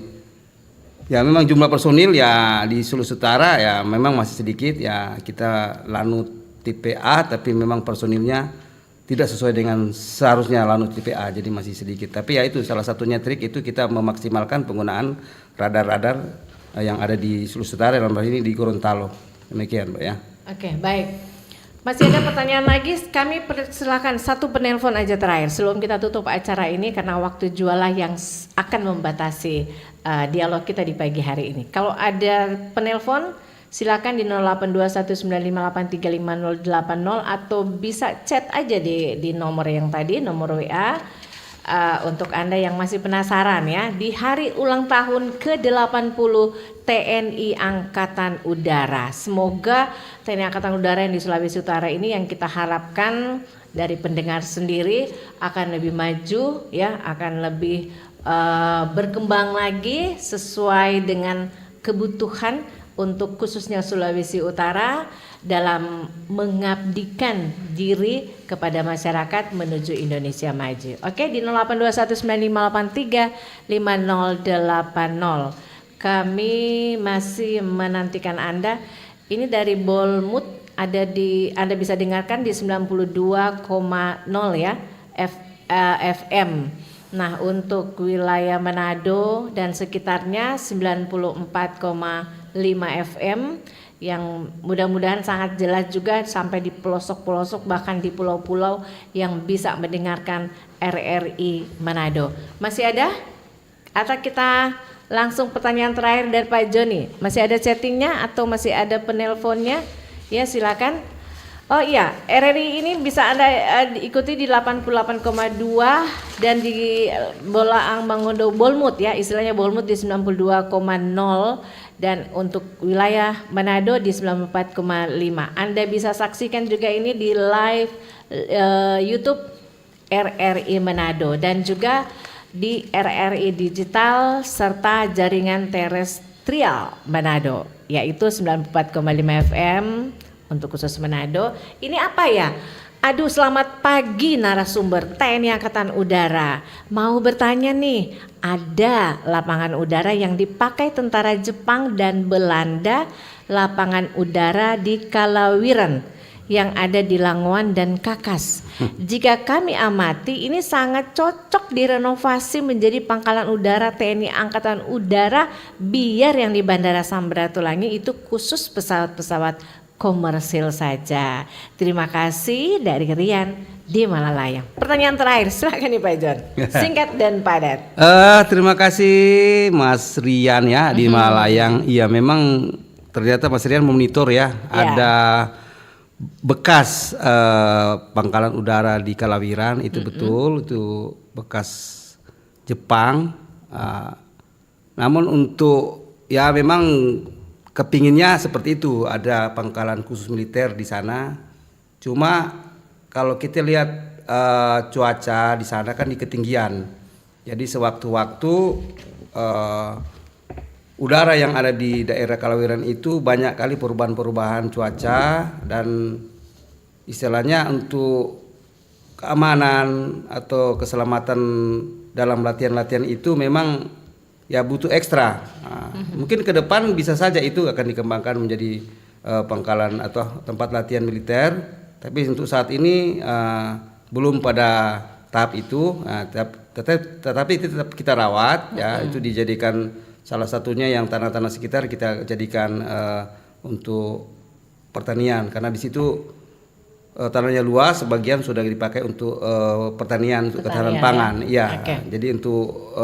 C: Ya memang jumlah personil ya di Sulawesi Utara ya memang masih sedikit ya, kita Lanut tipe A tapi memang personilnya tidak sesuai dengan seharusnya Lanut tipe A, jadi masih sedikit. Tapi ya itu salah satunya trik itu kita memaksimalkan penggunaan radar-radar yang ada di Sulawesi Utara dalam hal ini di Gorontalo. Demikian Mbak ya.
B: Oke, baik. Masih ada pertanyaan lagi? Kami silakan satu penelpon aja terakhir sebelum kita tutup acara ini karena waktu jualah yang akan membatasi dialog kita di pagi hari ini. Kalau ada penelpon silakan di 082195835080 atau bisa chat aja di nomor yang tadi, nomor WA. Untuk Anda yang masih penasaran ya, di hari ulang tahun ke-80 TNI Angkatan Udara. Semoga TNI Angkatan Udara yang di Sulawesi Utara ini yang kita harapkan dari pendengar sendiri akan lebih maju ya, akan lebih berkembang lagi sesuai dengan kebutuhan untuk khususnya Sulawesi Utara dalam mengabdikan diri kepada masyarakat menuju Indonesia maju. Oke, di 082195835080. Kami masih menantikan Anda. Ini dari Bolmut, Anda bisa dengarkan di 92,0 ya FM. Nah, untuk wilayah Manado dan sekitarnya 94,5 FM yang mudah-mudahan sangat jelas juga sampai di pelosok-pelosok bahkan di pulau-pulau yang bisa mendengarkan RRI Manado. Masih ada? Atau kita langsung pertanyaan terakhir dari Pak Joni? Masih ada chattingnya atau masih ada penelponnya? Ya silakan. Oh iya, RRI ini bisa Anda ikuti di 88,2 dan di Bolaang Mangondo Bolmut ya, istilahnya Bolmut di 92,0 dan untuk wilayah Manado di 94,5. Anda bisa saksikan juga ini di live YouTube RRI Manado dan juga di RRI Digital serta jaringan terestrial Manado yaitu 94,5 FM. Untuk khusus Manado, ini apa ya? Aduh, selamat pagi narasumber TNI Angkatan Udara. Mau bertanya nih, ada lapangan udara yang dipakai tentara Jepang dan Belanda, lapangan udara di Kalawiran yang ada di Langoan dan Kakas. Jika kami amati, ini sangat cocok direnovasi menjadi pangkalan udara TNI Angkatan Udara biar yang di Bandara Samratulangi itu khusus pesawat-pesawat komersil saja. Terima kasih dari Rian di Malalayang. Pertanyaan terakhir, silakan nih Pak John. Singkat dan padat.
C: Terima kasih Mas Rian ya di Malalayang. Iya memang ternyata Mas Rian memonitor ya. Ada bekas pangkalan udara di Kalawiran itu betul, itu bekas Jepang. Namun untuk ya memang kepinginnya seperti itu, ada pangkalan khusus militer di sana. Cuma kalau kita lihat cuaca di sana kan di ketinggian, jadi sewaktu-waktu udara yang ada di daerah Kalawiran itu banyak kali perubahan-perubahan cuaca dan istilahnya untuk keamanan atau keselamatan dalam latihan-latihan itu memang ya butuh ekstra. Mungkin ke depan bisa saja itu akan dikembangkan menjadi pangkalan atau tempat latihan militer. Tapi untuk saat ini belum pada tahap itu. Tetapi itu tetap kita rawat. Ya, itu dijadikan salah satunya yang tanah-tanah sekitar kita jadikan untuk pertanian. Karena di situ tanahnya luas, sebagian sudah dipakai untuk pertanian, untuk ketahanan pangan. Ya. Jadi untuk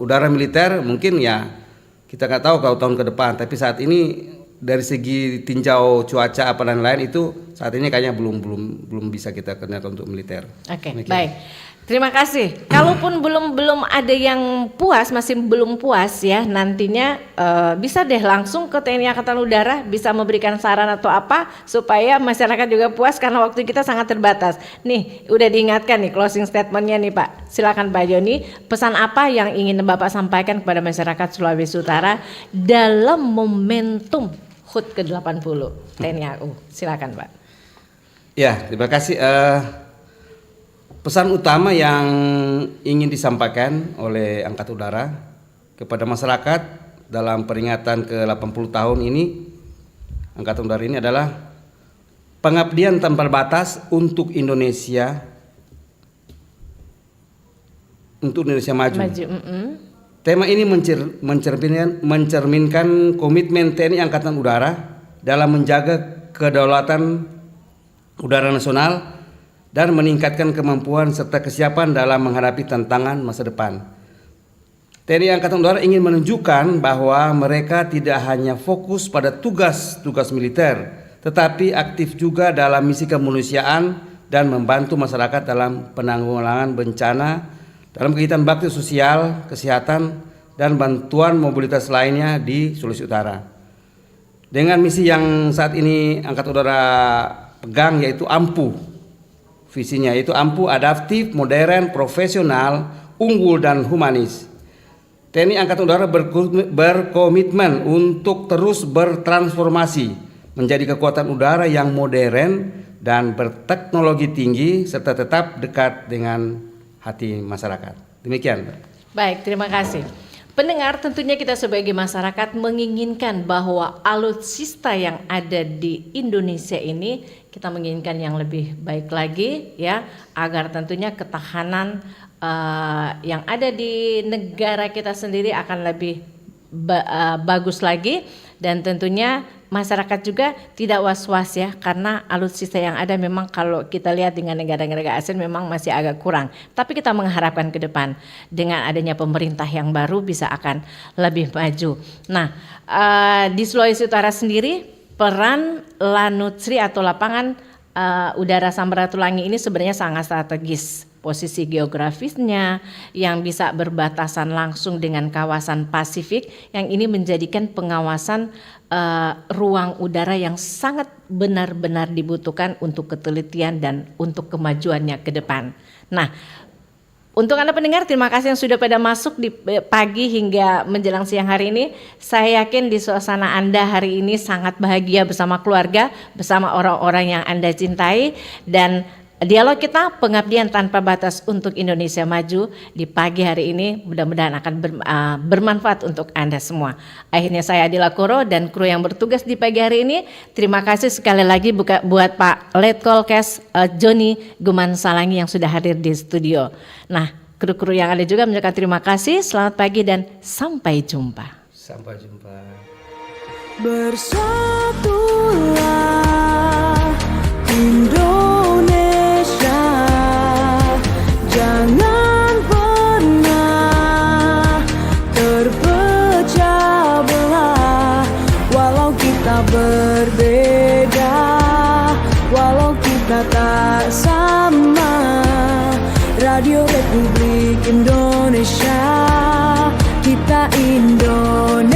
C: udara militer mungkin ya kita nggak tahu kalau tahun ke depan. Tapi saat ini dari segi tinjau cuaca apa dan lain itu saat ini kayaknya belum bisa kita kenakan untuk militer.
B: Oke, baik. Terima kasih. Kalaupun belum ada yang puas, masih belum puas ya, nantinya bisa deh langsung ke TNI Angkatan Udara, bisa memberikan saran atau apa supaya masyarakat juga puas karena waktu kita sangat terbatas. Nih, udah diingatkan nih closing statementnya nih Pak. Silakan Pak Joni, pesan apa yang ingin Bapak sampaikan kepada masyarakat Sulawesi Utara dalam momentum HUT ke-80 TNI AU? Silakan Pak.
C: Ya, terima kasih. Pesan utama yang ingin disampaikan oleh Angkatan Udara kepada masyarakat dalam peringatan ke-80 tahun ini, Angkatan Udara ini adalah pengabdian tanpa batas untuk Indonesia, maju. Tema ini mencerminkan komitmen TNI Angkatan Udara dalam menjaga kedaulatan udara nasional dan meningkatkan kemampuan serta kesiapan dalam menghadapi tantangan masa depan. TNI Angkatan Udara ingin menunjukkan bahwa mereka tidak hanya fokus pada tugas-tugas militer, tetapi aktif juga dalam misi kemanusiaan dan membantu masyarakat dalam penanggulangan bencana, dalam kegiatan bakti sosial, kesehatan, dan bantuan mobilitas lainnya di Sulawesi Utara. Dengan misi yang saat ini Angkatan Udara pegang, yaitu AMPU. Visinya yaitu AMPU adaptif, modern, profesional, unggul, dan humanis. TNI Angkatan Udara berkomitmen untuk terus bertransformasi menjadi kekuatan udara yang modern dan berteknologi tinggi serta tetap dekat dengan hati masyarakat. Demikian.
B: Baik, terima kasih. Pendengar, tentunya kita sebagai masyarakat menginginkan bahwa alutsista yang ada di Indonesia ini, kita menginginkan yang lebih baik lagi ya, agar tentunya ketahanan yang ada di negara kita sendiri akan lebih bagus lagi, dan tentunya masyarakat juga tidak was-was ya, karena alutsista yang ada memang kalau kita lihat dengan negara-negara ASEAN memang masih agak kurang. Tapi kita mengharapkan ke depan dengan adanya pemerintah yang baru bisa akan lebih maju. Nah, di Sulawesi Utara sendiri peran Lanutri atau lapangan udara Samratulangi ini sebenarnya sangat strategis. Posisi geografisnya yang bisa berbatasan langsung dengan kawasan Pasifik, yang ini menjadikan pengawasan ruang udara yang sangat benar-benar dibutuhkan untuk ketelitian dan untuk kemajuannya ke depan. Nah, untuk Anda pendengar, terima kasih yang sudah pada masuk di pagi hingga menjelang siang hari ini. Saya yakin di suasana Anda hari ini sangat bahagia bersama keluarga, bersama orang-orang yang Anda cintai, dan dialog kita pengabdian tanpa batas untuk Indonesia maju di pagi hari ini mudah-mudahan akan bermanfaat untuk Anda semua. Akhirnya saya Adila Koro dan kru yang bertugas di pagi hari ini. Terima kasih sekali lagi buat Pak Letkol-Kes Joni Guman Salangi yang sudah hadir di studio. Nah, kru-kru yang ada juga mengucapkan terima kasih. Selamat pagi dan sampai jumpa.
C: Sampai jumpa.
A: Bersatulah Indonesia, jangan pernah terpecah belah. Walau kita berbeda, walau kita tak sama, Radio Republik Indonesia, kita Indonesia.